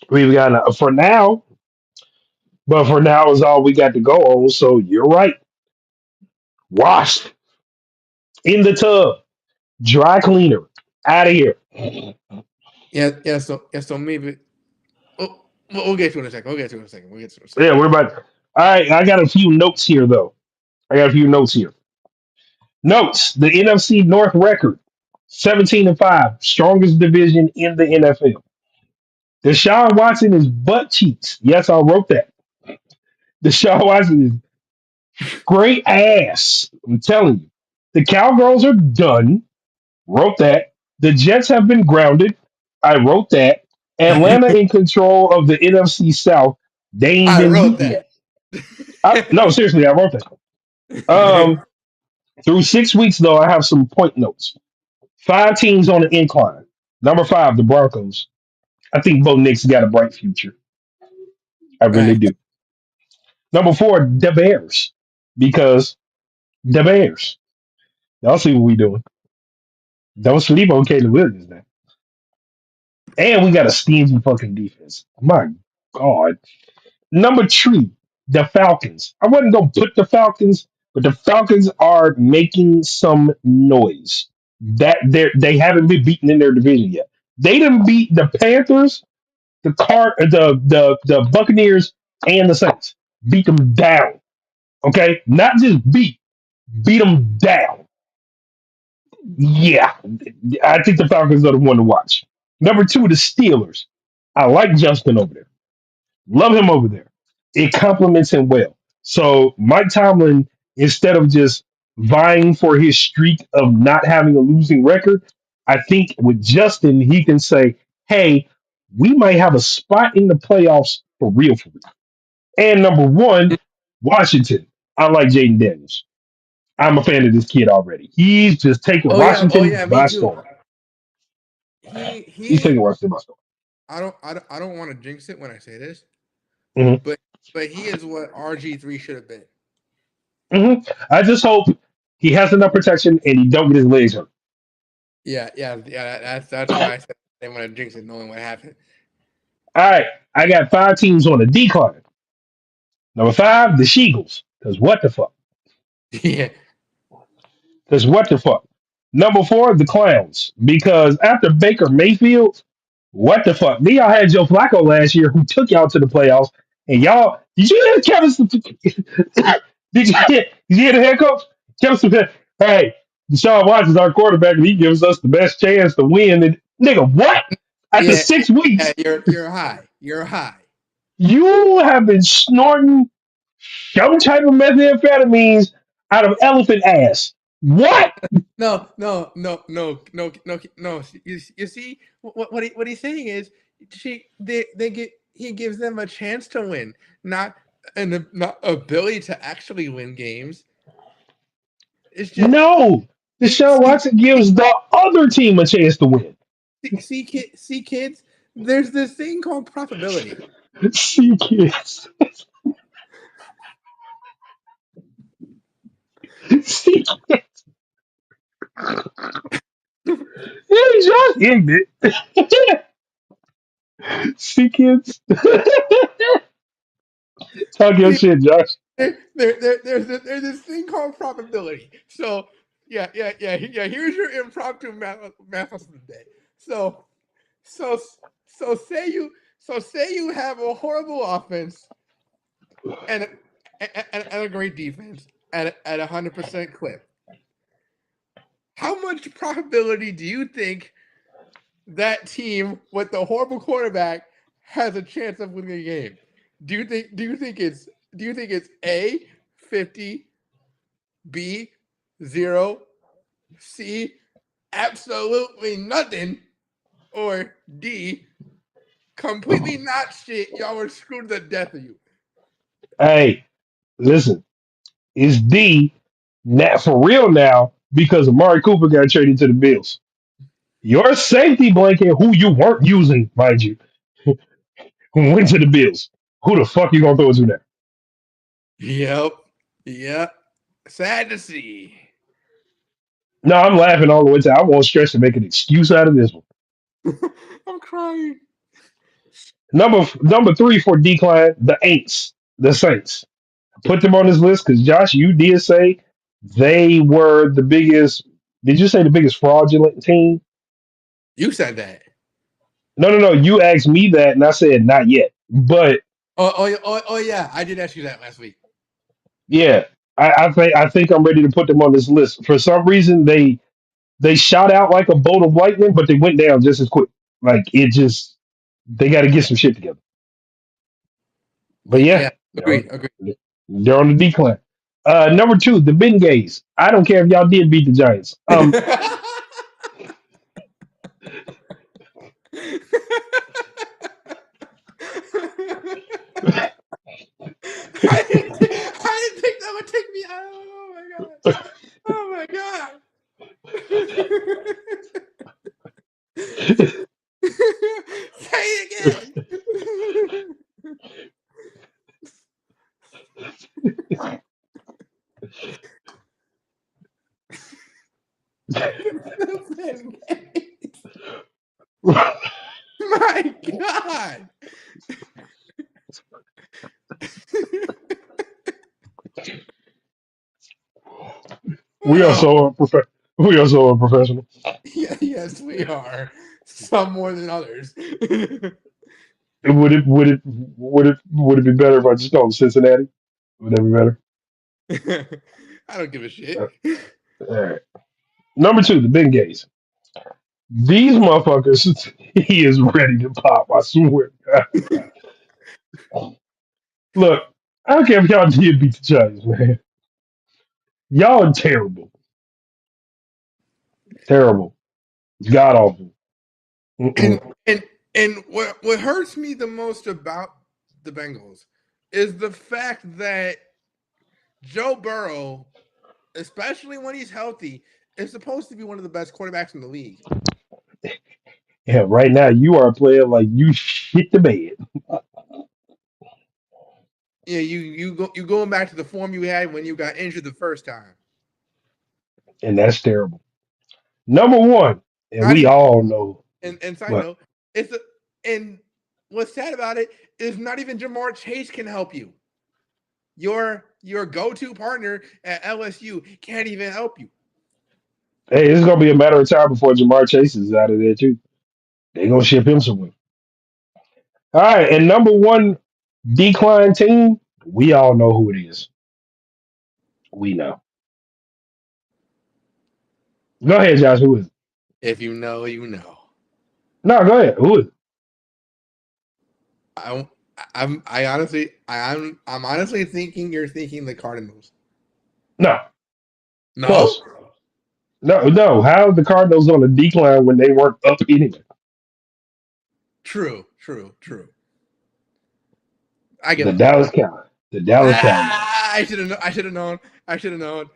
We've got for now, but for now is all we got to go on. So you're right. Washed in the tub, dry cleaner, out of here. So maybe we'll get to it in a second. We'll get to it in a second. We'll get to it in a second. Yeah, we're about. All right, I got a few notes here though. I got a few notes here. Notes: the NFC North record, 17-5, strongest division in the NFL. Deshaun Watson is butt cheeks. Yes, I wrote that. Deshaun Watson is great ass. I'm telling you. The Cowgirls are done. Wrote that. The Jets have been grounded. I wrote that. Atlanta in control of the NFC South. They ain't I been wrote beat that. yet. No, seriously, I wrote that. Through 6 weeks, though, I have some point notes. 5 teams on the incline. Number 5, the Broncos. I think Bo Nix got a bright future. I really Right. do. Number 4, the Bears. Because the Bears. Y'all see what we doing. Don't sleep on Caleb Williams now. And we got a stingy fucking defense. My God. Number 3, the Falcons. I wasn't gonna put the Falcons, but the Falcons are making some noise. That they haven't been beaten in their division yet. They didn't beat the Panthers, the Buccaneers, and the Saints. Beat them down. Okay, not just beat them down. Yeah, I think the Falcons are the one to watch. Number 2, the Steelers. I like Justin over there. Love him over there. It complements him well. So Mike Tomlin, instead of just vying for his streak of not having a losing record, I think with Justin, he can say, hey, we might have a spot in the playoffs for real, for real. And number 1, Washington. I like Jaden Daniels. I'm a fan of this kid already. He's just taking Oh Washington yeah, me by too. storm. He He's taking he. Washington by storm. I don't want to jinx it when I say this, Mhm. but he is what RG3 should have been. I just hope he has enough protection and he don't get his legs hurt. Yeah. That's why I said I didn't want to jinx it, knowing what happened. All right, I got 5 teams on the decline. Number 5, the Sheagles. Because what the fuck? Yeah. Because what the fuck? Number four, the clowns. Because after Baker Mayfield, what the fuck? Then y'all had Joe Flacco last year who took y'all to the playoffs. And y'all, did you hear Kevin? Did you hear the head coach? Kevin Smith, hey, Deshaun Watson's our quarterback and he gives us the best chance to win. And nigga, what? After Yeah, 6 weeks, you're high. You're high. you have been snorting some type of methamphetamines out of elephant ass. What? No. You see what he's saying is he gives them a chance to win, not ability to actually win games. It's just No. see Deshaun see Watson gives the other team a chance to win. see kids. There's this thing called profitability. See, kids. See, kids. He's just ignorant. See, kids. Talk your See, shit, Josh. there's this thing called probability. So yeah. Here's your impromptu math lesson today. So so so say you have a horrible offense and and a great defense at 100% clip. How much probability do you think that team with the horrible quarterback has a chance of winning a game? Do you think it's A 50, B 0, C absolutely nothing, or D completely not shit? Y'all were screwed to the death of you. Hey, listen. It's D, not for real now, because Amari Cooper got traded to the Bills. Your safety blanket, who you weren't using, mind you, went to the Bills. Who the fuck you gonna throw it to now? Yep. Yep. Sad to see. No, I'm laughing all the way to. I won't stretch to make an excuse out of this one. I'm crying. Number three for decline, the Aints, the Saints. Put them on this list because Josh, you did say they were the biggest. Did you say the biggest fraudulent team? You said that. No. You asked me that, and I said not yet. But Oh yeah. I did ask you that last week. yeah, I think I'm ready to put them on this list. For some reason, they shot out like a bolt of lightning, but they went down just as quick. Like it just they got to get some shit together. But yeah, Yeah. they're on, Agreed. they're on the decline. Number two, the Bengays. I don't care if y'all did beat the Giants. I didn't think that would take me out. Oh my god. Oh my god. Say it again. My god. we are Oh, so we are so unprofessional. yeah, yes, we are. Some more than others. Would it be better if I just called them Cincinnati? Would that be better? I don't give a shit. Uh, all right. Number two, the Bengays. These motherfuckers, he is ready to pop. I swear. Look, I don't care if y'all did beat the Giants, man. Y'all are terrible, terrible, god awful. And Mm-mm. and what hurts me the most about the Bengals is the fact that Joe Burrow, especially when he's healthy, is supposed to be one of the best quarterbacks in the league. Yeah, right now you are a player like you shit the bed, Yeah, you going back to the form you had when you got injured the first time. and that's terrible. Number one, and Not we even all know and side what. note, it's a and what's sad about it is not even Jamar Chase can help you. Your go-to partner at LSU can't even help you. Hey, it's gonna be a matter of time before Jamar Chase is out of there too. They gonna ship him somewhere. All right, and number one decline team, we all know who it is. We know. Go ahead, Josh. Who is it? If you know, you know. No, go ahead. Who is it? I, I'm honestly thinking you're thinking the Cardinals. No, No, close. No, no. How are the Cardinals on a decline when they weren't up anyway? true, true, true. I give The up. Dallas Cow. The Dallas Cowboys. I should have. I should have known. I should have known.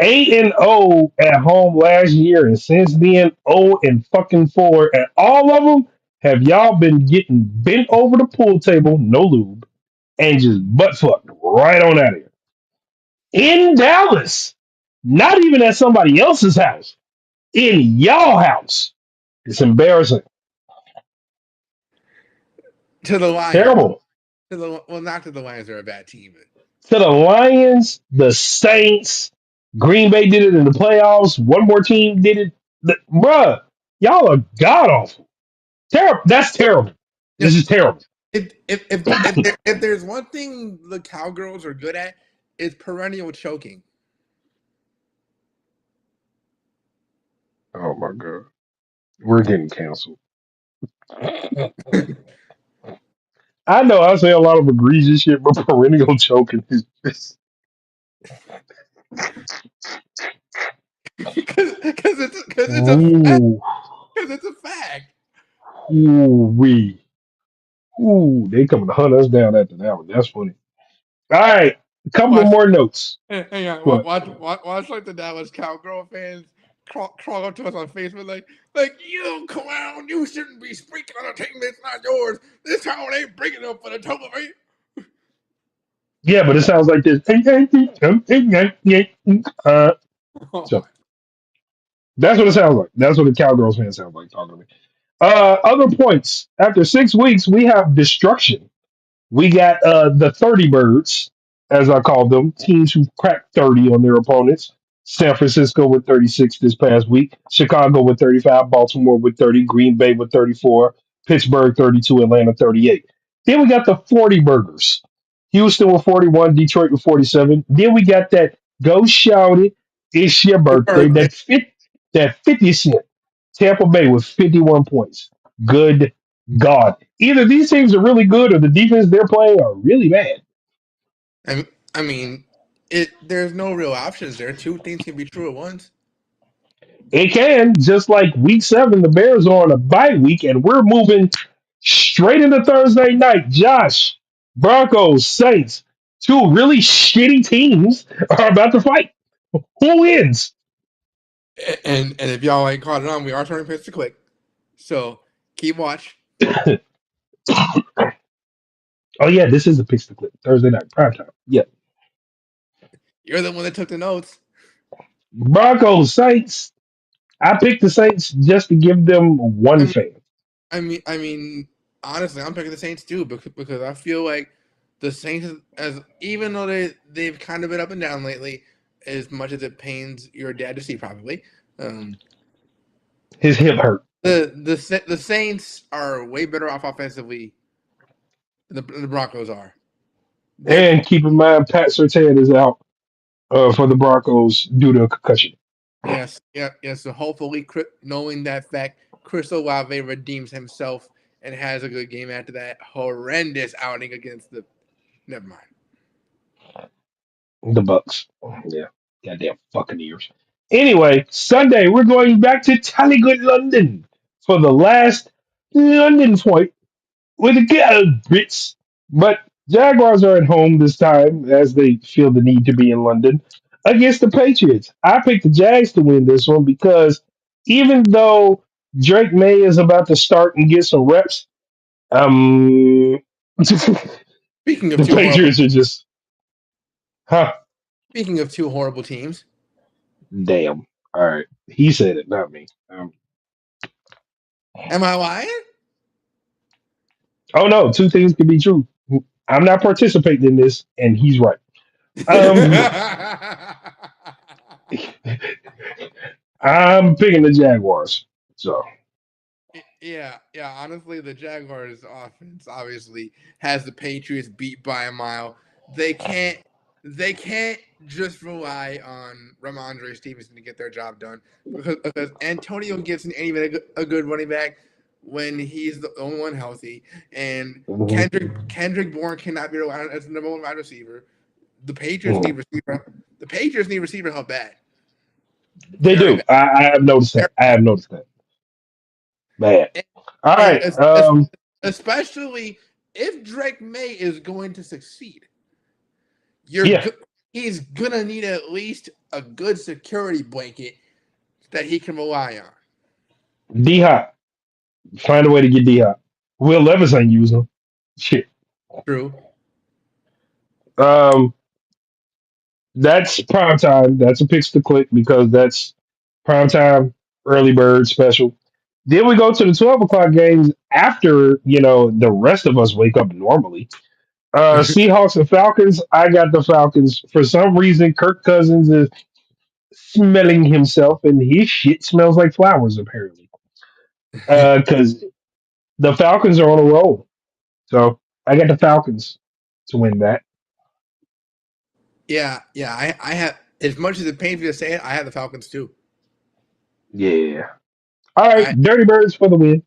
8-0 at home last year, and since then 0-4 at all of them. Have y'all been getting bent over the pool table, no lube, and just butt fucked right on out of here in Dallas? Not even at somebody else's house, in y'all house. It's embarrassing, To the Lions. terrible. To the well, not to the Lions. They're a bad team. But To the Lions, the Saints, Green Bay did it in the playoffs. One more team did it. Bruh, y'all are god awful. Terrible. That's terrible. you know, This is terrible. if there's one thing the Cowgirls are good at, it's perennial choking. Oh my god, we're getting canceled. I know I say a lot of egregious shit, but perennial choking is just ooh, because it's a fact. ooh wee, ooh. They coming to hunt us down after that one. That's funny. All right, a couple of Watch, more notes. hang on, What? watch like the Dallas Cowgirl fans crawl up to us on Facebook like you clown, you shouldn't be speaking on a team that's not yours. This town ain't big enough for the television. Yeah, but it sounds like this. Oh So my! that's what it sounds like. That's what the Cowgirls fans sound like talking to me. Other points. After 6 weeks, we have destruction. We got the 30 birds, as I call them, teams who cracked 30 on their opponents. San Francisco with 36 this past week, Chicago with 35, Baltimore with 30, Green Bay with 34, Pittsburgh 32, Atlanta 38. Then we got the 40 burgers. Houston with 41, Detroit with 47. Then we got that go shout it, it's your Your birthday, birthday. that 50 cent. Tampa Bay with 51 points. Good God. Either these teams are really good or the defense they're playing are really bad. I mean, it. There's no real options there. Two things can be true at once. It can, just like week 7, the Bears are on a bye week, and we're moving straight into Thursday night. Josh, Broncos, Saints, two really shitty teams are about to fight. Who wins? And if y'all ain't caught it on, we are turning pins to click. So keep watch. Oh, yeah, this is a Picks to Clip. Thursday night, prime time. Yeah. You're the one that took the notes. Broncos, Saints. I picked the Saints just to give them I one mean, fan. I mean, honestly, I'm picking the Saints too because I feel like the Saints, as even though they've kind of been up and down lately, as much as it pains your dad to see, probably. Um, His hip hurt. the Saints are way better off offensively than the Broncos are. They're And keep in mind, Pat Surtain is out for the Broncos due to a concussion. yes, yeah, yes. So hopefully, knowing that fact, Chris Olave redeems himself and has a good game after that horrendous outing against the. Never mind. The Bucks. Yeah. Goddamn fucking ears. Anyway, Sunday, we're going back to Tallygood, London for the last London fight with the good Brits. But Jaguars are at home this time as they feel the need to be in London against the Patriots. I picked the Jags to win this one because even though Drake May is about to start and get some reps, the Speaking of two horrible, Patriots are just, huh? speaking of two horrible teams, Damn. All right. He said it, not me. am I lying? Oh no, two things can be true. I'm not participating in this, and he's right. Um, I'm picking the Jaguars. So Yeah, yeah. Honestly, the Jaguars' offense obviously has the Patriots beat by a mile. They can't, they can't just rely on Ramondre Stevenson to get their job done because Antonio Gibson ain't even a good running back when he's the only one healthy, and mhm, Kendrick Bourne cannot be relied on as the number one wide receiver. The Patriots need mhm. receiver. The Patriots need receiver help bad, They very do. bad, I have noticed very that. I bad. have noticed that. Bad. All And right. especially if Drake May is going to succeed, you're Yeah. go- he's gonna need at least a good security blanket that he can rely on. D Hop. Find a way to get D Hop. Will Levis ain't using him. Shit. True. Um, that's prime time. That's a picks to click because that's prime time early bird special. Then we go to the 12 o'clock games after the rest of us wake up normally. Seahawks and Falcons. I got the Falcons. For some reason, Kirk Cousins is smelling himself, and his shit smells like flowers apparently. Because the Falcons are on a roll, so I got the Falcons to win that. Yeah, yeah. I have as much as it pains me to say it, I have the Falcons too. Yeah. All right, I Dirty Birds for the win.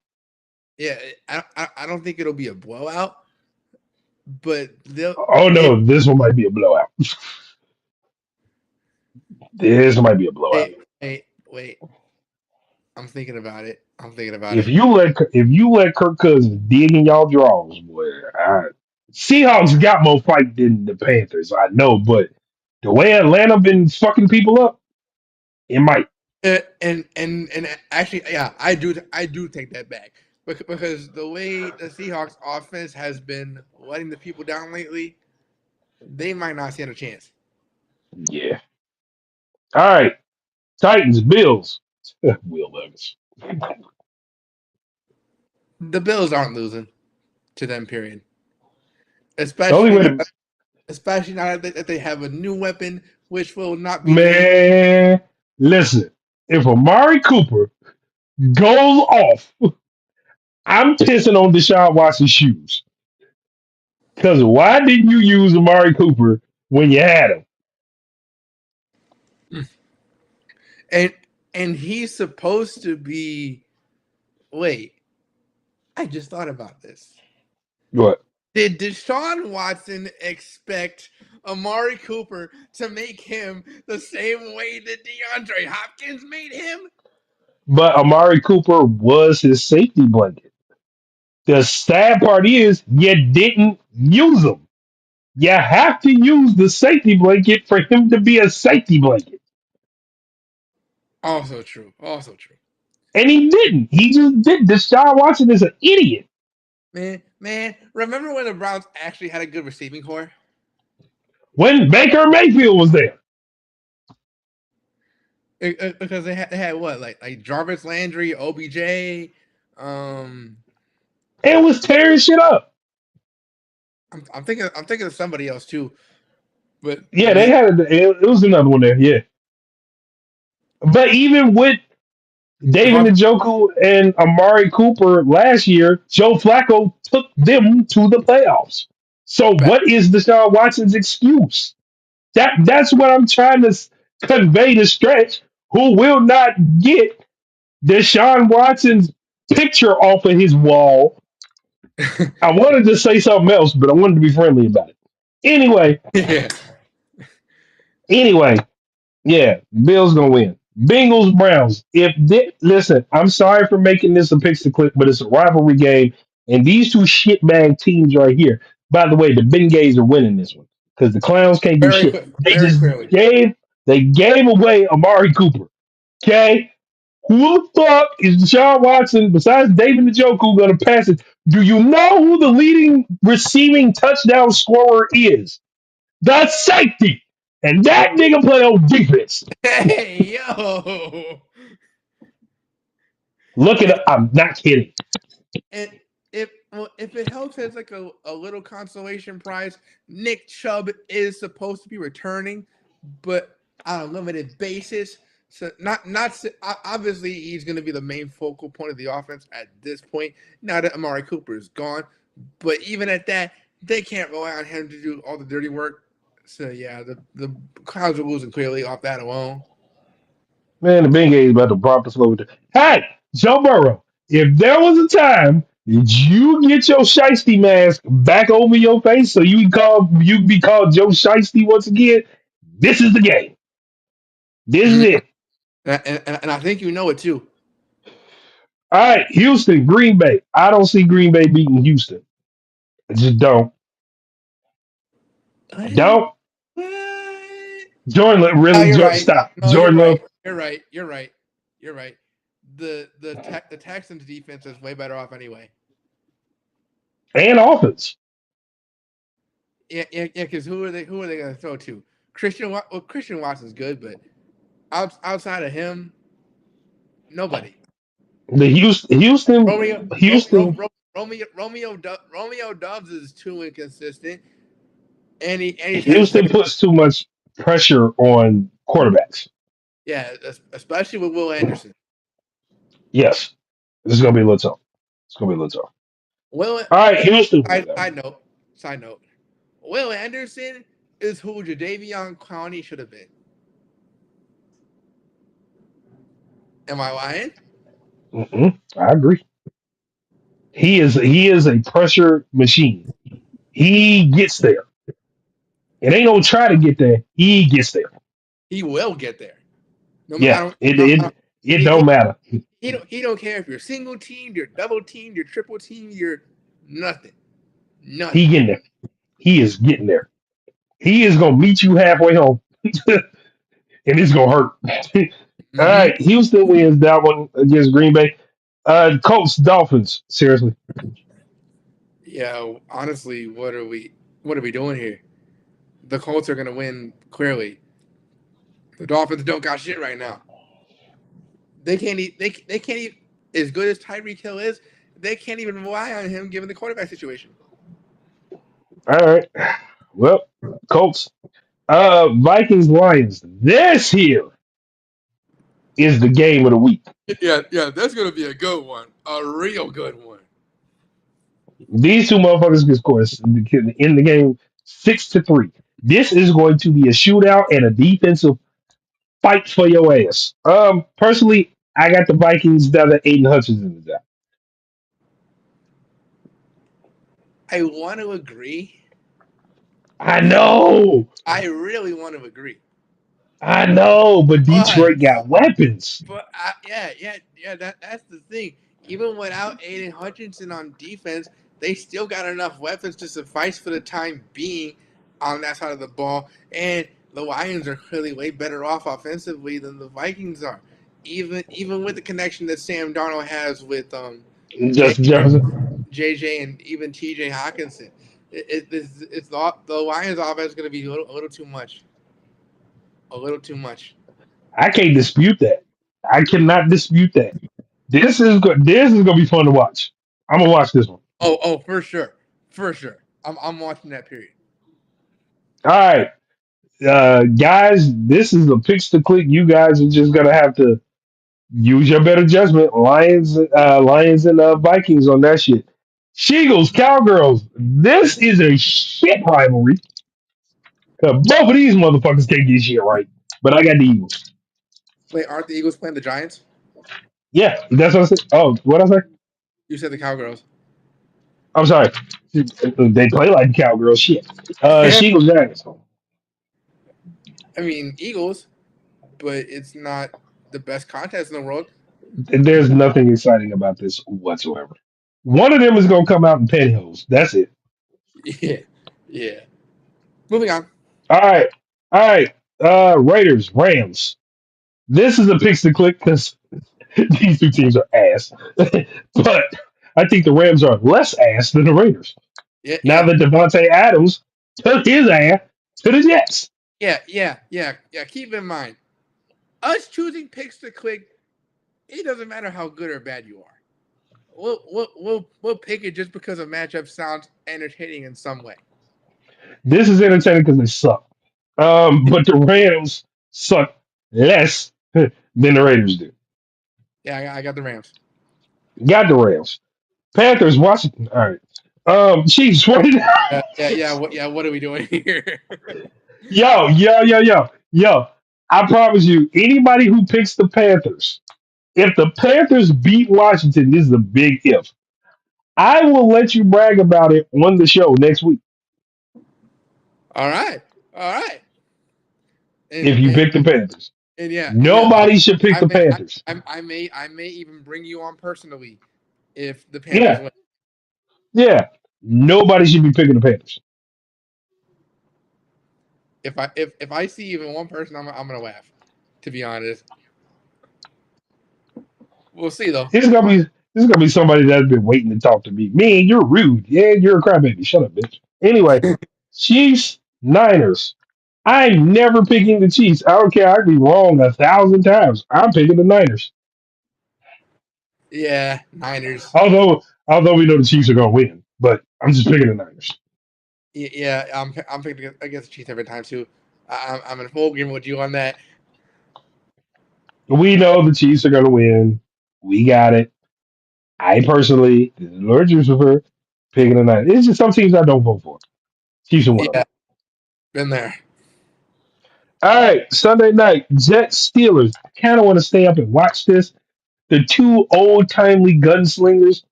yeah. I don't think it'll be a blowout, but they'll Oh it. no, this one might be a blowout. This might be a blowout. Wait. I'm thinking about it. I'm thinking about If it. you let Kirk Cousins dig in y'all drawers, boy, Seahawks got more fight than the Panthers. I know, but the way Atlanta been fucking people up, it might. And actually, yeah, I do take that back because the way the Seahawks offense has been letting the people down lately, they might not stand a chance. Yeah. All right, Titans, Bills. Will Levis. The Bills aren't losing to them. Period. The only Especially way now, to especially now that they have a new weapon, which will not be named. man, listen. If Amari Cooper goes off, I'm pissing on Deshaun Watson's shoes. Because why didn't you use Amari Cooper when you had him? And and he's supposed to be. Wait, I just thought about this. What? Did Deshaun Watson expect Amari Cooper to make him the same way that DeAndre Hopkins made him? But Amari Cooper was his safety blanket. The sad part is you didn't use him. You have to use the safety blanket for him to be a safety blanket. Also true. Also true. And he didn't. He just did. Deshaun Watson is an idiot. Man, remember when the Browns actually had a good receiving core? When Baker Mayfield was there, Because they had what like Jarvis Landry, OBJ. Um, and was tearing shit up. I'm thinking of somebody else too. But I Yeah, they mean, had it was another one there. Yeah, but even with David Devontae. Njoku and Amari Cooper last year, Joe Flacco took them to the playoffs. So what is Deshaun Watson's excuse? That's what I'm trying to convey to Stretch, who will not get Deshaun Watson's picture off of his wall. I wanted to say something else, but I wanted to be friendly about it. Anyway, Yeah. anyway, yeah, Bills gonna win. Bengals Browns. Listen, I'm sorry for making this a picks to click, but it's a rivalry game, and these two shitbag teams right here. By the way, the Bengals are winning this one because the Clowns can't do shit. They Very just clearly. gave away Amari Cooper. Okay, who the fuck is Deshaun Watson besides David Njoku gonna pass it? Do you know who the leading receiving touchdown scorer is? The safety, and that nigga play on defense. Hey yo. Look at And it. I'm not kidding. and if it helps as like a little consolation prize, Nick Chubb is supposed to be returning, but on a limited basis. So obviously he's going to be the main focal point of the offense at this point. Now that Amari Cooper is gone, but even at that, they can't rely on him to do all the dirty work. So yeah, the Clouds are losing clearly off that alone. Man, the Bengals is about to prop us over. Hey, Joe Burrow, if there was a time did you get your shiesty mask back over your face so you be called Joe Shiesty once again, this is the game. This is Mhm. it. And I think you know it too. All right, Houston, Green Bay. I don't see Green Bay beating Houston. I just don't. I What? don't. What? Jordan Love, No, really, you're right. stop. No, you're Jordan right. Love You're right. You're right. You're right. The Texans defense is way better off anyway. and offense. Yeah. Because who are they going to throw to? Christian Watson's good, but outside of him, nobody. The Romeo Ro, Ro, Houston, Ro, Romeo Dubs is too inconsistent, and he's had Houston puts too much pressure on quarterbacks. yeah, especially with Will Anderson. Yes, this is gonna be a little tough. It's gonna be a little tough. Will All right, Houston. side note, Will Anderson is who Jadavion Clowney should have been. Am I lying? I agree. He is a pressure machine. He gets there. It ain't gonna try to get there. He gets there. He will get there. No, I Yeah, don't. I don't it he, don't matter. he don't care if you're single team, you're double team, you're triple team, you're nothing, He nothing. getting there. He is getting there. He is gonna meet you halfway home, and it's gonna hurt. All Hmm. right, Houston wins that one against Green Bay. Colts, Dolphins. Seriously, Yeah, honestly, what are we doing here? The Colts are gonna win clearly. The Dolphins don't got shit right now. They can't even as good as Tyreek Hill is. They can't even rely on him given the quarterback situation. all right. Well, Colts. Vikings, Lions. This here is the game of the week. Yeah, that's gonna be a good one, a real good one. These two motherfuckers can score in the game 6-3. This is going to be a shootout and a defensive fight for your ass. Personally, I got the Vikings down to Aiden Hutchinson is out. I want to agree. I know, I really want to agree, but but Detroit got weapons. yeah. That's the thing. Even without Aiden Hutchinson on defense, they still got enough weapons to suffice for the time being on that side of the ball. And the Lions are clearly way better off offensively than the Vikings are. Even with the connection that Sam Darnold has with Justin Jefferson. JJ and even TJ Hawkinson, it's the Lions offense going to be a little too much, a little too much. I can't dispute that. I cannot dispute that. This is good. This is gonna be fun to watch. I'm gonna watch this one. Oh, for sure, for sure. I'm watching that period. All right, guys. This is a picks to click. You guys are just gonna have to use your better judgment. Lions and Vikings on that shit. Sheagles, Cowgirls. This is a shit rivalry. Both of these motherfuckers can't get shit right. But I got the Eagles. Wait, aren't the Eagles playing the Giants? Yeah, that's what I said. Oh, what I say? You said the Cowgirls. I'm sorry. They play like Cowgirls. Shit. I Sheagles, Giants. mean Eagles, but it's not the best contest in the world. There's nothing exciting about this whatsoever. One of them is gonna come out in pantyhose. That's it. Yeah, yeah. Moving on. All right, all right. Raiders, Rams. This is a picks to click because these two teams are ass. But I think the Rams are less ass than the Raiders. Yeah, Now yeah, that Devontae Adams took his ass to the Jets. yeah. Keep in mind, us choosing picks to click. It doesn't matter how good or bad you are. We'll pick it just because a matchup sounds entertaining in some way. This is entertaining because they suck. But the Rams suck less than the Raiders do. Yeah, I got the Rams. Got the Rams. Panthers, Washington. All right. Chiefs, 49. What are we doing here? Yo. I promise you, anybody who picks the Panthers, if the Panthers beat Washington, this is a big if. I will let you brag about it on the show next week All right, all right, if you pick the Panthers. and yeah, Nobody should pick I the may, Panthers. I may even bring you on personally if the Panthers Yeah, win. yeah. Nobody should be picking the Panthers. If I see even one person, I'm gonna laugh. To be honest, we'll see though. This is gonna be this is gonna be somebody that's been waiting to talk to me. Man, you're rude. Yeah, you're a crybaby. Shut up, bitch. Anyway, Chiefs, Niners. I'm never picking the Chiefs. I don't care. I could be wrong 1,000 times. I'm picking the Niners. Yeah, Niners. Although we know the Chiefs are gonna win, but I'm just picking the Niners. Yeah, I'm picking against the Chiefs every time too. I'm in full agreement with you on that. We know the Chiefs are gonna win. We got it. I personally, this is Lord Lucifer, picking the Niners. It's just some teams I don't vote for. Chiefs are one of them. Yeah, been there. All right, Sunday night, Jets Steelers. I kind of want to stay up and watch this. The two old timely gunslingers.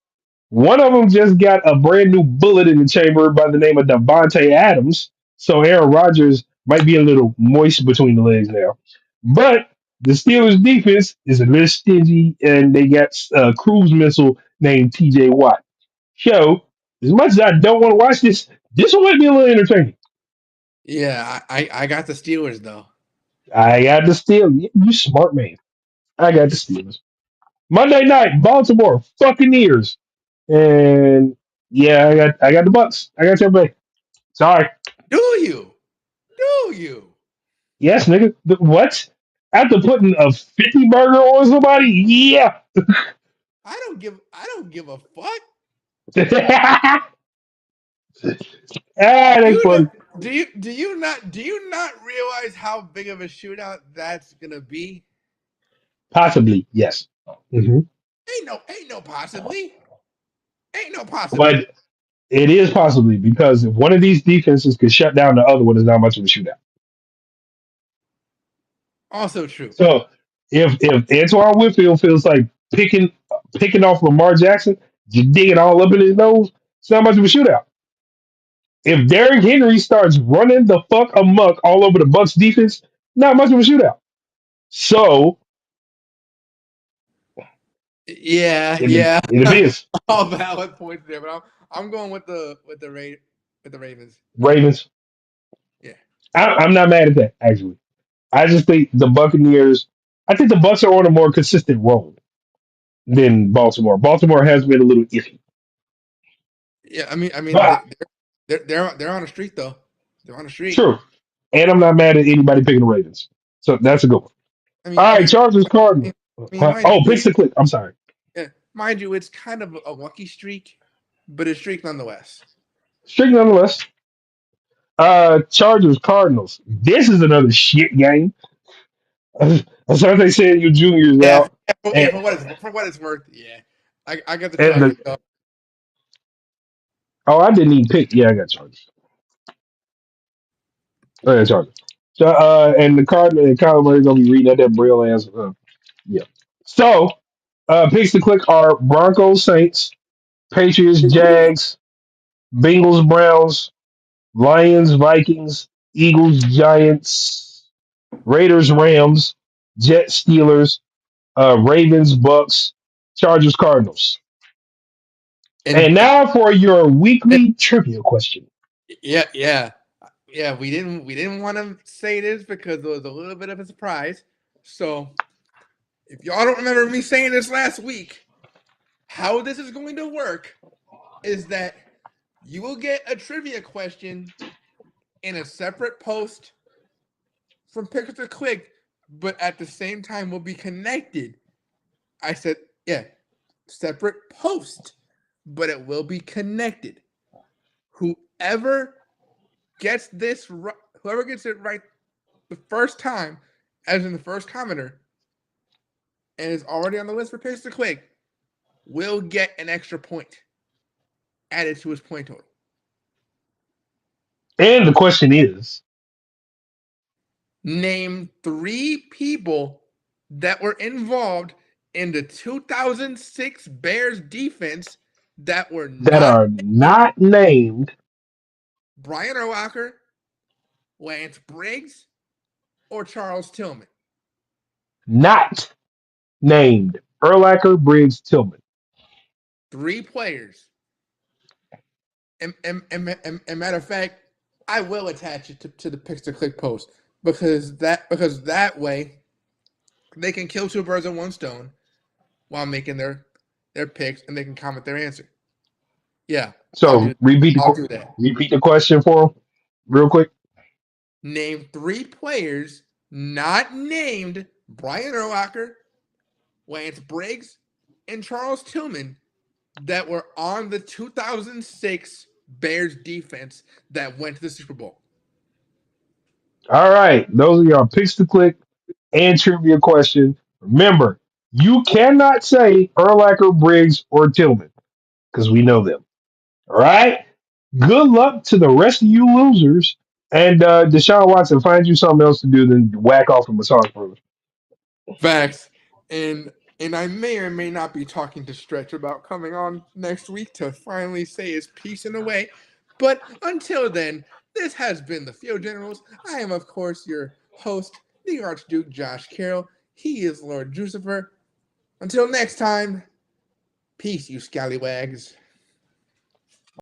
One of them just got a brand new bullet in the chamber by the name of Devontae Adams. So Aaron Rodgers might be a little moist between the legs now. But the Steelers defense is a little stingy, and they got a cruise missile named TJ Watt. So, as much as I don't want to watch this one might be a little entertaining. Yeah, I got the Steelers though. I got the Steelers. You smart man. I got the Steelers. Monday night, Baltimore Buccaneers, and yeah, I got the Bucks. I got Tampa Bay. Sorry. Do you? Do you? Yes, nigga. What? After putting a 50 burger on somebody? Yeah. I don't give a fuck. Ah, Do they you funny. not, do you not realize how big of a shootout that's gonna be? Possibly, yes. Hmm. Ain't no possibly. Ain't no possibly. But it is possibly because if one of these defenses could shut down the other one, it's not much of a shootout. Also true. So if Antoine Whitfield feels like picking off Lamar Jackson, just digging all up in his nose, it's not much of a shootout. If Derrick Henry starts running the fuck amok all over the Bucks defense, not much of a shootout. So Yeah, it yeah. it depends. All valid points there, but I'm going with the Ravens. Ravens. Yeah. I'm not mad at that actually. I just think the Buccaneers. I think the Bucks are on a more consistent roll than Baltimore. Baltimore has been a little iffy. Yeah, I mean But they're on a streak though. They're on a streak. true. And I'm not mad at anybody picking the Ravens. So that's a good one. All right, Chargers I Cardinals. mean, Oh, picks the click. I'm sorry. mind you, it's kind of a lucky streak, but a streak nonetheless. Strict nonetheless. Chargers Cardinals. This is another shit game. Asante said your junior's Yeah, out. And for what it's worth, yeah. I got the and Chargers the though. oh I didn't even pick. Yeah, I got Chargers. Oh, yeah, Chargers. So and the Cardinals and Kyler Murray's gonna be reading at that braille ass. Yeah. So picks to click are Broncos Saints, Patriots Jags, Bengals Browns, Lions Vikings, Eagles Giants, Raiders Rams, Jets Steelers, Ravens Bucks, Chargers Cardinals. And, And now for your weekly trivia question. yeah. Yeah, we didn't want to say this because it was a little bit of a surprise. So if y'all don't remember me saying this last week, how this is going to work is that you will get a trivia question in a separate post from Picker to Click, but at the same time will be connected. I said, yeah, separate post, but it will be connected. Whoever gets this right, whoever gets it right the first time as in the first commenter, and is already on the list for picks to click, will get an extra point added to his point total. And the question is, Name 3 people that were involved in the 2006 Bears defense that were that not are not named, Brian Urlacher, Lance Briggs, or Charles Tillman. not named Erlacher, Briggs, Tillman. 3 players. And matter of fact, I will attach it to the picks to click post because that way they can kill 2 birds with 1 stone while making their picks and they can comment their answer. Yeah, I'll do So I'll do that. repeat the question for him real quick. Name 3 players not named Brian Urlacher, Lance Briggs, and Charles Tillman that were on the 2006 Bears defense that went to the Super Bowl. All right, those are your picks to click and trivia question. Remember, you cannot say Erlacher, Briggs, or Tillman because we know them. All right. Good luck to the rest of you losers. And Deshaun Watson, find you something else to do than whack off a massage parlor. Facts. And and I may or may not be talking to Stretch about coming on next week to finally say his piece in a way. But until then, this has been the Field Generals. I am, of course, your host, the Archduke Josh Carroll. He is Lord Jucifer. Until next time, peace, you scallywags.